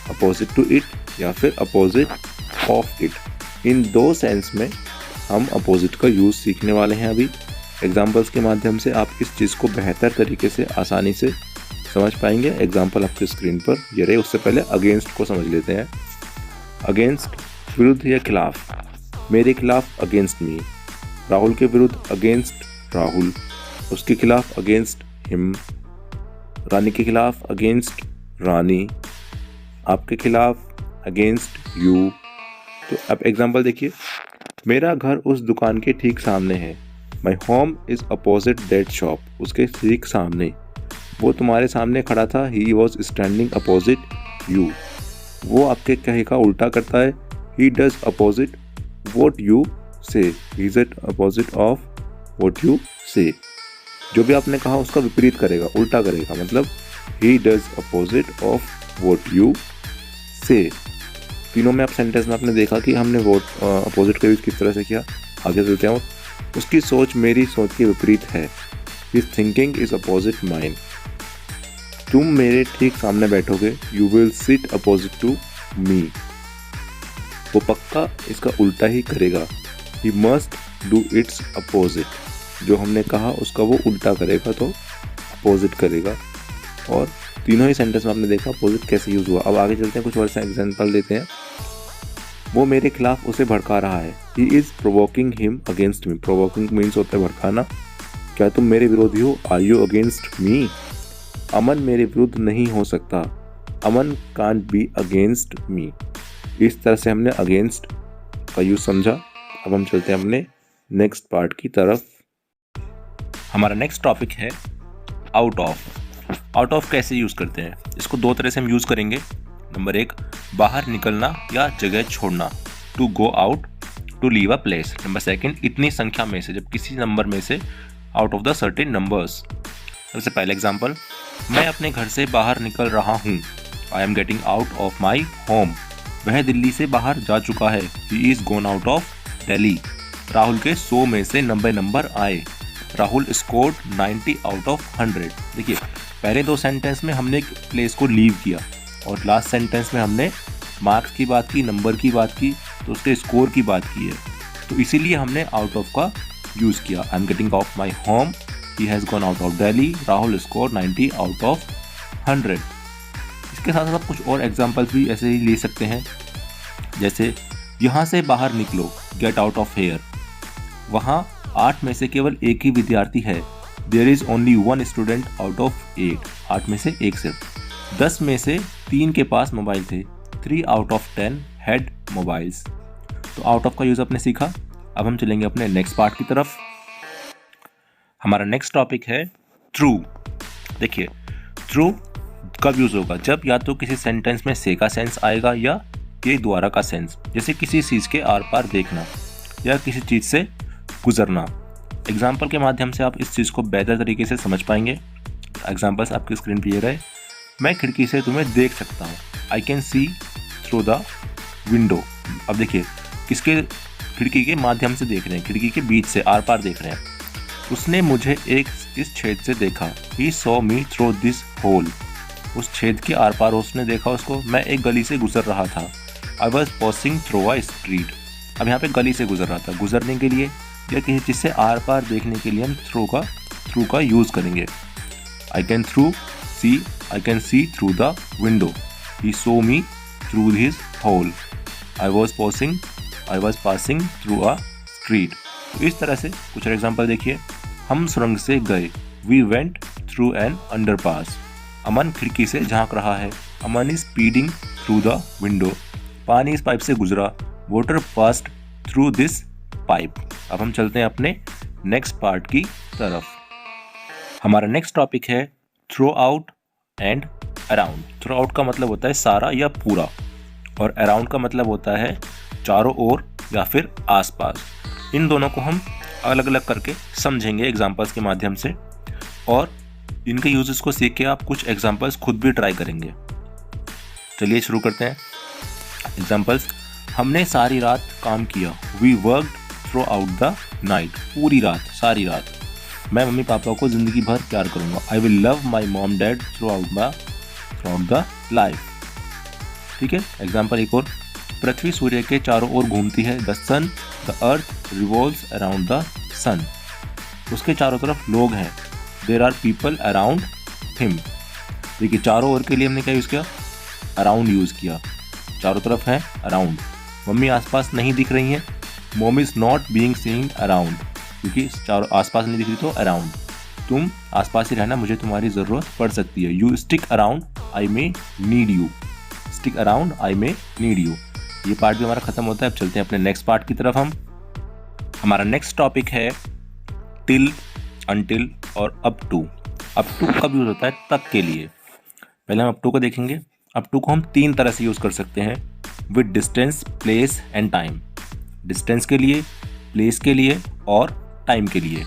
opposite to it या फिर अपोजिट ऑफ इट। इन दो सेंस में हम अपोजिट का यूज़ सीखने वाले हैं अभी। एग्जाम्पल्स के माध्यम से आप इस चीज़ को बेहतर तरीके से आसानी से समझ पाएंगे। एग्जाम्पल आपके स्क्रीन पर ये रहे। उससे पहले अगेंस्ट को समझ लेते हैं। अगेंस्ट विरुद्ध या खिलाफ। मेरे खिलाफ अगेंस्ट मी। राहुल के विरुद्ध अगेंस्ट राहुल। उसके खिलाफ अगेंस्ट हिम। रानी के खिलाफ अगेंस्ट रानी। आपके खिलाफ अगेंस्ट यू। तो अब एग्जाम्पल देखिए, मेरा घर उस दुकान के ठीक सामने है। My home is opposite that shop. उसके ठीक सामने। वो तुम्हारे सामने खड़ा था। He was standing opposite you. वो आपके कहे का उल्टा करता है। He does opposite what you say. He is at opposite of what you say. जो भी आपने कहा उसका विपरीत करेगा, उल्टा करेगा। मतलब ही does opposite of what you से। तीनों में आप सेंटेंस में आपने देखा कि हमने वोट अपोजिट का यूज़ किस तरह से किया। आगे चलते हैं। उसकी सोच मेरी सोच के विपरीत है। His thinking is opposite mine. तुम मेरे ठीक सामने बैठोगे। You will sit opposite to me. वो पक्का इसका उल्टा ही करेगा। He must do its opposite. जो हमने कहा उसका वो उल्टा करेगा तो अपोजिट करेगा। और तीनों ही सेंटेंस में आपने देखा अपोजिट कैसे यूज़ हुआ। अब आगे चलते हैं, कुछ और से एग्जांपल देते हैं। वो मेरे खिलाफ उसे भड़का रहा है। He is provoking him against me. Provoking means होता है भड़काना। क्या तुम मेरे विरोधी हो? Are you against me? Aman मेरे विरुद्ध नहीं हो सकता। Aman can't be against me. इस तरह से हमने अगेंस्ट का यूज़ समझा। अब हम चलते हैं अपने नेक्स्ट पार्ट की तरफ। हमारा नेक्स्ट टॉपिक है आउट ऑफ। आउट ऑफ कैसे यूज़ करते हैं? इसको दो तरह से हम यूज़ करेंगे। नंबर एक, बाहर निकलना या जगह छोड़ना। To go out, to leave a place. Number second, इतनी संख्या में से, जब किसी नंबर में से out of the certain numbers. सबसे पहले एग्जांपल, मैं अपने घर से बाहर निकल रहा हूँ। I am getting out of my home. वह दिल्ली से बाहर जा चुका है। He is gonna out of Delhi. Rahul के 100 में से 90 नंबर आए। Rahul scored 90 out of 100। देखिए, पहले दो सेंटेंस में हमने एक प्लेस को लीव किया और लास्ट सेंटेंस में हमने मार्क्स की बात की, नंबर की बात की, तो उसके स्कोर की बात की है। तो इसीलिए हमने आउट ऑफ का यूज़ किया। I am getting out my home. He has gone out of Delhi. Rahul score 90 out of 100। इसके साथ साथ कुछ और एग्जाम्पल्स भी ऐसे ही ले सकते हैं। जैसे, यहाँ से बाहर निकलो। Get out of here. वहाँ 8 में से केवल एक ही विद्यार्थी है। There is only 1 student out of 8। 8 में से एक सिर्फ। 10 में से 3 के पास मोबाइल थे। 3 आउट ऑफ 10 हैड मोबाइल्स। तो आउट ऑफ का यूज़ आपने सीखा। अब हम चलेंगे अपने नेक्स्ट पार्ट की तरफ। हमारा नेक्स्ट टॉपिक है थ्रू। देखिए, थ्रू कब यूज़ होगा? जब या तो किसी सेंटेंस में से का सेंस आएगा या के द्वारा का सेंस। जैसे किसी चीज़ के आर पार देखना या किसी चीज़ से गुजरना। एग्जाम्पल के माध्यम से आप इस चीज़ को बेहतर तरीके से समझ पाएंगे। एग्जाम्पल्स आपकी स्क्रीन पर ये रहे। मैं खिड़की से तुम्हें देख सकता हूँ। I can see through the window. अब देखिए, किसके खिड़की के माध्यम से देख रहे हैं? खिड़की के बीच से आर पार देख रहे हैं। उसने मुझे एक इस छेद से देखा। He saw me through this hole. उस छेद के आर पार उसने देखा उसको। मैं एक गली से गुजर रहा था। I was passing through a street. अब यहाँ पे गली से गुजर रहा था, गुजरने के लिए या किसी चीज़ से आर पार देखने के लिए हम थ्रू का यूज़ करेंगे। I can see through the window, he saw me through his hole, I was passing through a street. तो इस तरह से कुछ और एग्जाम्पल देखिए। हम सुरंग से गए, we went through an underpass. Aman खिड़की से झांक रहा है, Aman is speeding through the window. पानी इस पाइप से गुजरा, water passed through this pipe. अब हम चलते हैं अपने नेक्स्ट पार्ट की तरफ। हमारा नेक्स्ट टॉपिक है throughout and around. Throughout का मतलब होता है सारा या पूरा, और अराउंड का मतलब होता है चारों ओर या फिर आसपास। इन दोनों को हम अलग अलग करके समझेंगे एग्जांपल्स के माध्यम से, और इनके यूजेस को सीख के आप कुछ एग्जांपल्स खुद भी ट्राई करेंगे। चलिए शुरू करते हैं। एग्जांपल्स, हमने सारी रात काम किया, we worked throughout the night. पूरी रात, सारी रात। मैं मम्मी पापा को ज़िंदगी भर प्यार करूँगा, I will love my mom dad through out the life. ठीक है। एग्जाम्पल एक और, पृथ्वी सूर्य के चारों ओर घूमती है, the earth revolves around the sun. उसके चारों तरफ लोग हैं, there are people around him. देखिए चारों ओर के लिए हमने क्या यूज़ किया, अराउंड यूज़ किया, चारों तरफ है अराउंड। मम्मी आसपास नहीं दिख रही हैं, mom is not being seen around, क्योंकि चारों आसपास नहीं दिख रही तो अराउंड। तुम आसपास ही रहना, मुझे तुम्हारी ज़रूरत पड़ सकती है, you stick around I may need you. Stick around I may need you. ये पार्ट भी हमारा खत्म होता है। अब चलते हैं अपने नेक्स्ट पार्ट की तरफ। हमारा नेक्स्ट टॉपिक है टिल, अनटिल और अप टू। अप टू कब यूज़ होता है, तक के लिए। पहले हम अप टू को देखेंगे। अप टू को हम तीन तरह से यूज़ कर सकते हैं, with distance, place and time. Distance के लिए, प्लेस के लिए और टाइम के लिए।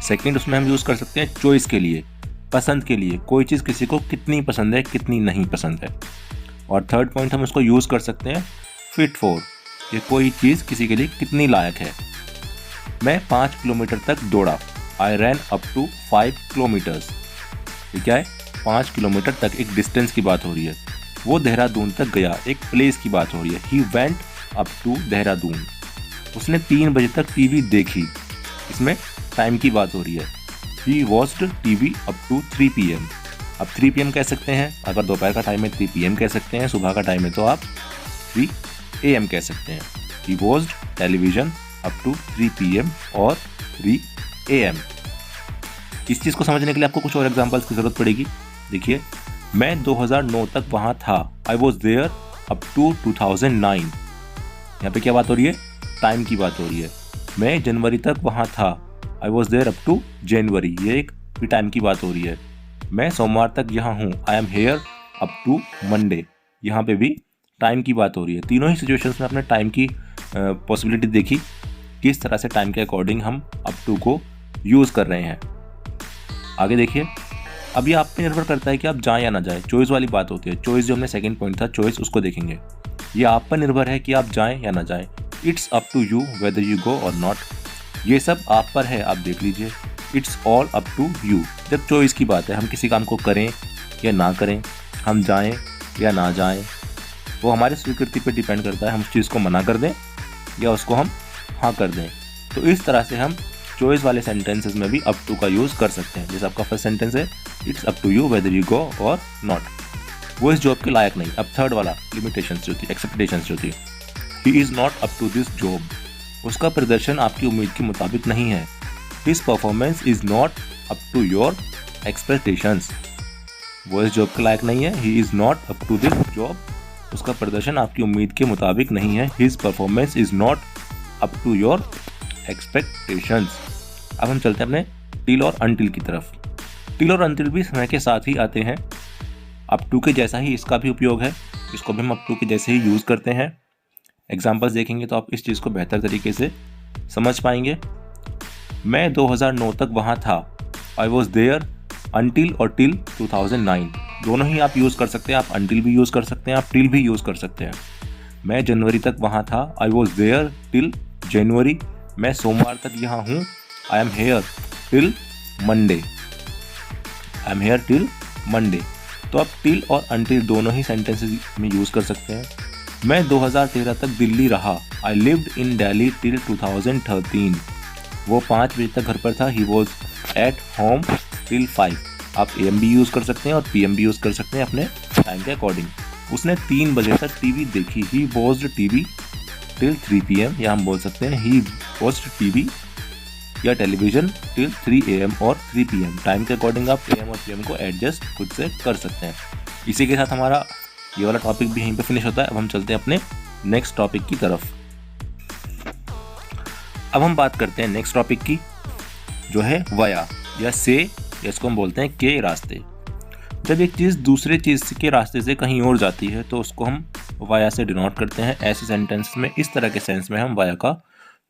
सेकंड उसमें हम यूज़ कर सकते हैं चॉइस के लिए, पसंद के लिए, कोई चीज़ किसी को कितनी पसंद है, कितनी नहीं पसंद है। और थर्ड पॉइंट हम उसको यूज़ कर सकते हैं फिट फॉर, कि कोई चीज़ किसी के लिए कितनी लायक है। मैं 5 किलोमीटर तक दौड़ा, आई रैन अप टू 5 किलोमीटर्स। ये क्या है, 5 किलोमीटर तक एक डिस्टेंस की बात हो रही है। वो देहरादून तक गया, एक प्लेस की बात हो रही है, he went up to Dehradun. उसने 3 बजे तक टीवी देखी, इसमें टाइम की बात हो रही है, he watched TV up to 3 PM। अब 3 PM कह सकते हैं, अगर दोपहर का टाइम है 3 PM कह सकते हैं, सुबह का टाइम है तो आप 3 AM कह सकते हैं। He watched television up to 3 PM और 3 AM। इस चीज़ को समझने के लिए आपको कुछ और एग्जांपल्स की ज़रूरत पड़ेगी। देखिए, मैं 2009 तक वहाँ था, I was there up to 2009। यहाँ पे क्या बात हो रही है, टाइम की बात हो रही है। मैं जनवरी तक वहाँ था, I was there up to January, ये एक भी टाइम की बात हो रही है। मैं सोमवार तक यहाँ हूँ, I am here up to Monday, यहाँ पे भी टाइम की बात हो रही है। तीनों ही सिचुएशंस में आपने टाइम की पॉसिबिलिटी देखी, किस तरह से टाइम के अकॉर्डिंग हम अप टू को यूज़ कर रहे हैं। आगे देखिए, अब ये आप पे निर्भर करता है कि आप जाएं या ना जाएं, चॉइस वाली बात होती है। चॉइस जो हमने सेकंड पॉइंट था, चॉइस उसको देखेंगे। ये आप पर निर्भर है कि आप जाएं या ना जाएं। It's up to you whether you go or not. ये सब आप पर है, आप देख लीजिए। It's all up to you. जब चॉइस की बात है, हम किसी काम को करें या ना करें, हम जाएं या ना जाएं, वो हमारी स्वीकृति पर डिपेंड करता है। हम उस चीज़ को मना कर दें या उसको हम हाँ कर दें। तो इस तरह से हम चॉइस वाले सेंटेंसेस में भी अप टू का यूज़ कर सकते हैं। जैसे आपका फर्स्ट सेंटेंस है, it's up to you whether you go or not. वो इस जॉब के लायक नहीं। अब थर्ड वाला, लिमिटेशंस जो थी, एक्सपेक्टेशंस जो थी, he is not up to this job. उसका प्रदर्शन आपकी उम्मीद के मुताबिक नहीं है। His performance is not up to your expectations. वो इस जॉब के लायक नहीं है, he is not up to this job. उसका प्रदर्शन आपकी उम्मीद के मुताबिक नहीं है। His performance is not up to your expectations. अब हम चलते हैं अपने टिल और अनटिल की तरफ। टिल और अनटिल भी समय के साथ ही आते हैं। अप टू के जैसा ही इसका भी उपयोग है, इसको भी हम अप टू के जैसे ही यूज़ करते हैं। एग्जाम्पल्स देखेंगे तो आप इस चीज़ को बेहतर तरीके से समझ पाएंगे। मैं 2009 तक वहाँ था, आई वॉज देयर अनटिल और टिल 2009। दोनों ही आप यूज़ कर सकते हैं। आप अनटिल भी यूज़ कर सकते हैं, आप टिल भी यूज़ कर सकते हैं। मैं जनवरी तक वहाँ था, आई वॉज देयर टिल जनवरी। मैं सोमवार तक यहाँ हूँ, I am hair till Monday. I am hair till Monday. तो आप टिल और अनटिल दोनों ही सेंटेंसेस में यूज़ कर सकते हैं। मैं 2013 तक दिल्ली रहा। I lived in Delhi till 2013। वो 5 बजे तक घर पर था। He was at home till 5। आप AM भी यूज़ कर सकते हैं और PM भी यूज़ कर सकते हैं अपने टाइम के अकॉर्डिंग। उसने 3 बजे तक टीवी देखी। ही वॉच्ड टीवी टिल 3 PM, या हम बोल सकते हैं ही वॉच्ड टीवी या टेलीविजन टिल 3 AM और 3 PM। टाइम के अकॉर्डिंग आप AM और PM को एडजस्ट खुद से कर सकते हैं। इसी के साथ हमारा ये वाला टॉपिक भी यहीं पे फिनिश होता है। अब हम चलते हैं अपने नेक्स्ट टॉपिक की तरफ। अब हम बात करते हैं नेक्स्ट टॉपिक की, जो है वाया या से, या इसको हम बोलते हैं के रास्ते। जब एक चीज़ दूसरे चीज़ के रास्ते से कहीं और जाती है तो उसको हम वाया से डिनोट करते हैं। ऐसे सेंटेंस में, इस तरह के सेंस में हम वाया का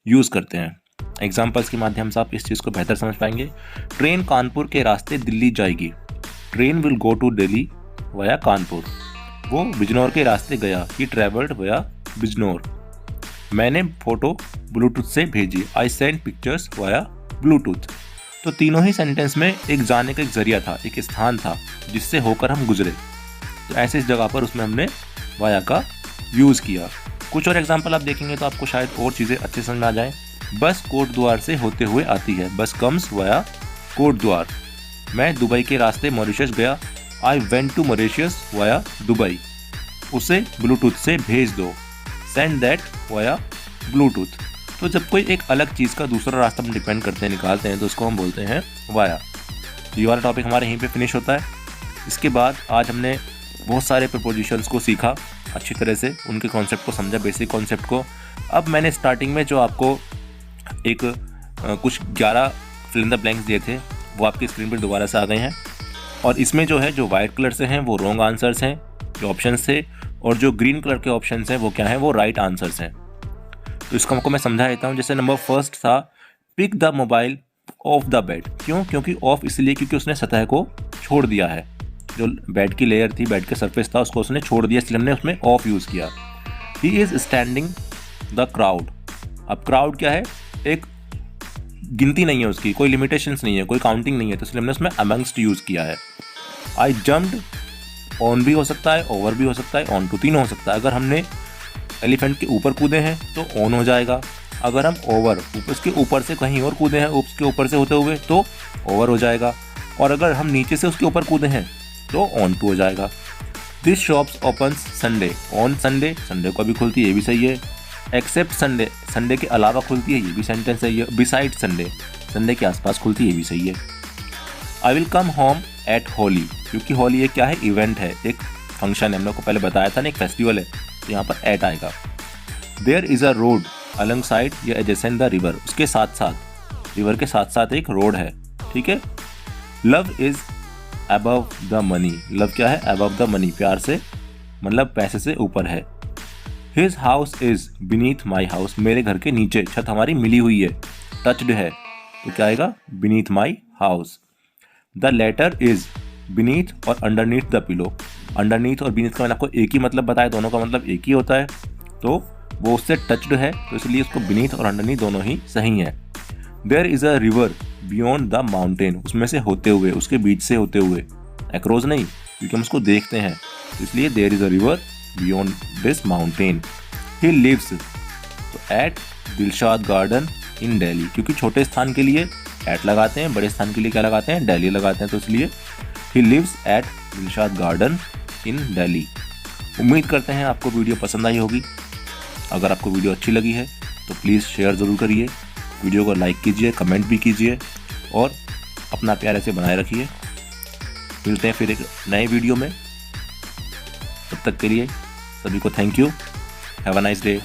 यूज़ करते हैं। एग्जाम्पल्स के माध्यम से आप इस चीज़ को बेहतर समझ पाएंगे। ट्रेन कानपुर के रास्ते दिल्ली जाएगी। Train will go to Delhi via Kanpur. वो बिजनौर के रास्ते गया। He travelled via Bijnor. मैंने फोटो ब्लूटूथ से भेजी। I send pictures via Bluetooth. तो तीनों ही सेंटेंस में एक जाने का एक जरिया था, एक स्थान था जिससे होकर हम गुजरे। तो ऐसे इस जगह पर उसमें हमने वाया का यूज़ किया। कुछ और एग्जाम्पल आप देखेंगे तो आपको शायद और चीज़ें अच्छे समझ में आ जाएं। बस कोट द्वार से होते हुए आती है। बस कम्स वाया कोट द्वार। मैं दुबई के रास्ते मॉरिशस गया। I went to Mauritius via Dubai. उसे ब्लूटूथ से भेज दो। Send that via Bluetooth. तो जब कोई एक अलग चीज़ का दूसरा रास्ता हम डिपेंड करते हैं, निकालते हैं, तो उसको हम बोलते हैं वाया। तो ये वाला टॉपिक हमारे यहीं पे फिनिश होता है। इसके बाद आज हमने बहुत सारे प्रपोजिशंस को सीखा अच्छी तरह से, उनके कॉन्सेप्ट को समझा, बेसिक कॉन्सेप्ट को। अब मैंने स्टार्टिंग में जो आपको एक कुछ 11 फिल इन द ब्लैंक्स दिए थे, वो आपकी स्क्रीन पर दोबारा से आ गए हैं। और इसमें जो है, जो वाइट कलर से हैं वो रॉन्ग आंसर्स हैं, जो ऑप्शंस थे, और जो ग्रीन कलर के ऑप्शंस हैं वो क्या हैं, वो राइट आंसर्स हैं। तो इसको आपको मैं समझा देता हूँ। जैसे नंबर फर्स्ट था, pick the mobile off the bed. क्यों? क्योंकि ऑफ इसलिए क्योंकि उसने सतह को छोड़ दिया है। जो बेड की लेयर थी, बेड के सरफेस था, उसको उसने छोड़ दिया, इसलिए हमने उसमें ऑफ यूज़ किया। He is standing the crowd. अब क्राउड क्या है? एक गिनती नहीं है उसकी, कोई लिमिटेशंस नहीं है, कोई काउंटिंग नहीं है, तो इसलिए हमने उसमें अमंगस्ट यूज़ किया है। आई जम्प्ड, ऑन भी हो सकता है, ओवर भी हो सकता है, ऑन टू, तीनों हो सकता है। अगर हमने एलिफेंट के ऊपर कूदे हैं तो ऑन हो जाएगा। अगर हम ओवर, उसके ऊपर से कहीं और कूदे हैं, उसके ऊपर से होते हुए, तो ओवर हो जाएगा। और अगर हम नीचे से उसके ऊपर कूदे हैं तो ऑन टू हो जाएगा। This shops opens Sunday. On Sunday, Sunday को भी खुलती है, ये भी सही है। एक्सेप्ट संडे, संडे के अलावा खुलती है, ये भी सेंटेंस सही है। बिसाइड संडे, संडे के आसपास खुलती है, ये भी सही है। आई will come home at Holi, क्योंकि होली एक क्या है, इवेंट है, एक फंक्शन है, हम लोग को पहले बताया था ना, एक फेस्टिवल है, तो यहाँ पर एट आएगा। There is a road alongside या एडजेसेंट द रिवर, उसके साथ साथ, रिवर के साथ साथ एक रोड है, ठीक है। Love is above the money, love क्या है, अबव द मनी, प्यार से मतलब पैसे से ऊपर है। His house is beneath my house, मेरे घर के नीचे, छत हमारी मिली हुई है, टच्ड है, तो क्या आएगा, beneath my house. The letter is beneath or underneath the pillow. Underneath और बीनीथ का मैंने आपको एक ही मतलब बताया, दोनों का मतलब एक ही होता है, तो वो उससे टच्ड है, तो इसलिए उसको बीनीथ और अंडरनीथ दोनों ही सही है। There is a river beyond the mountain, उसमें से होते हुए, उसके बीच से होते हुए, एक्रोस नहीं, क्योंकि हम उसको देखते हैं, इसलिए there is a river beyond this mountain. He lives, तो at Dilshad garden in Delhi, क्योंकि छोटे स्थान के लिए एट लगाते हैं, बड़े स्थान के लिए क्या लगाते हैं, दिल्ली लगाते हैं, तो इसलिए he lives at Dilshad garden in Delhi. उम्मीद करते हैं आपको वीडियो पसंद आई होगी। अगर आपको वीडियो अच्छी लगी है तो प्लीज़ शेयर ज़रूर करिए, वीडियो को लाइक कीजिए, कमेंट भी कीजिए और अपना प्यार ऐसे बनाए रखिए। मिलते हैं फिर एक नए वीडियो में, तब तक के लिए सभी को thank you. Have a nice day.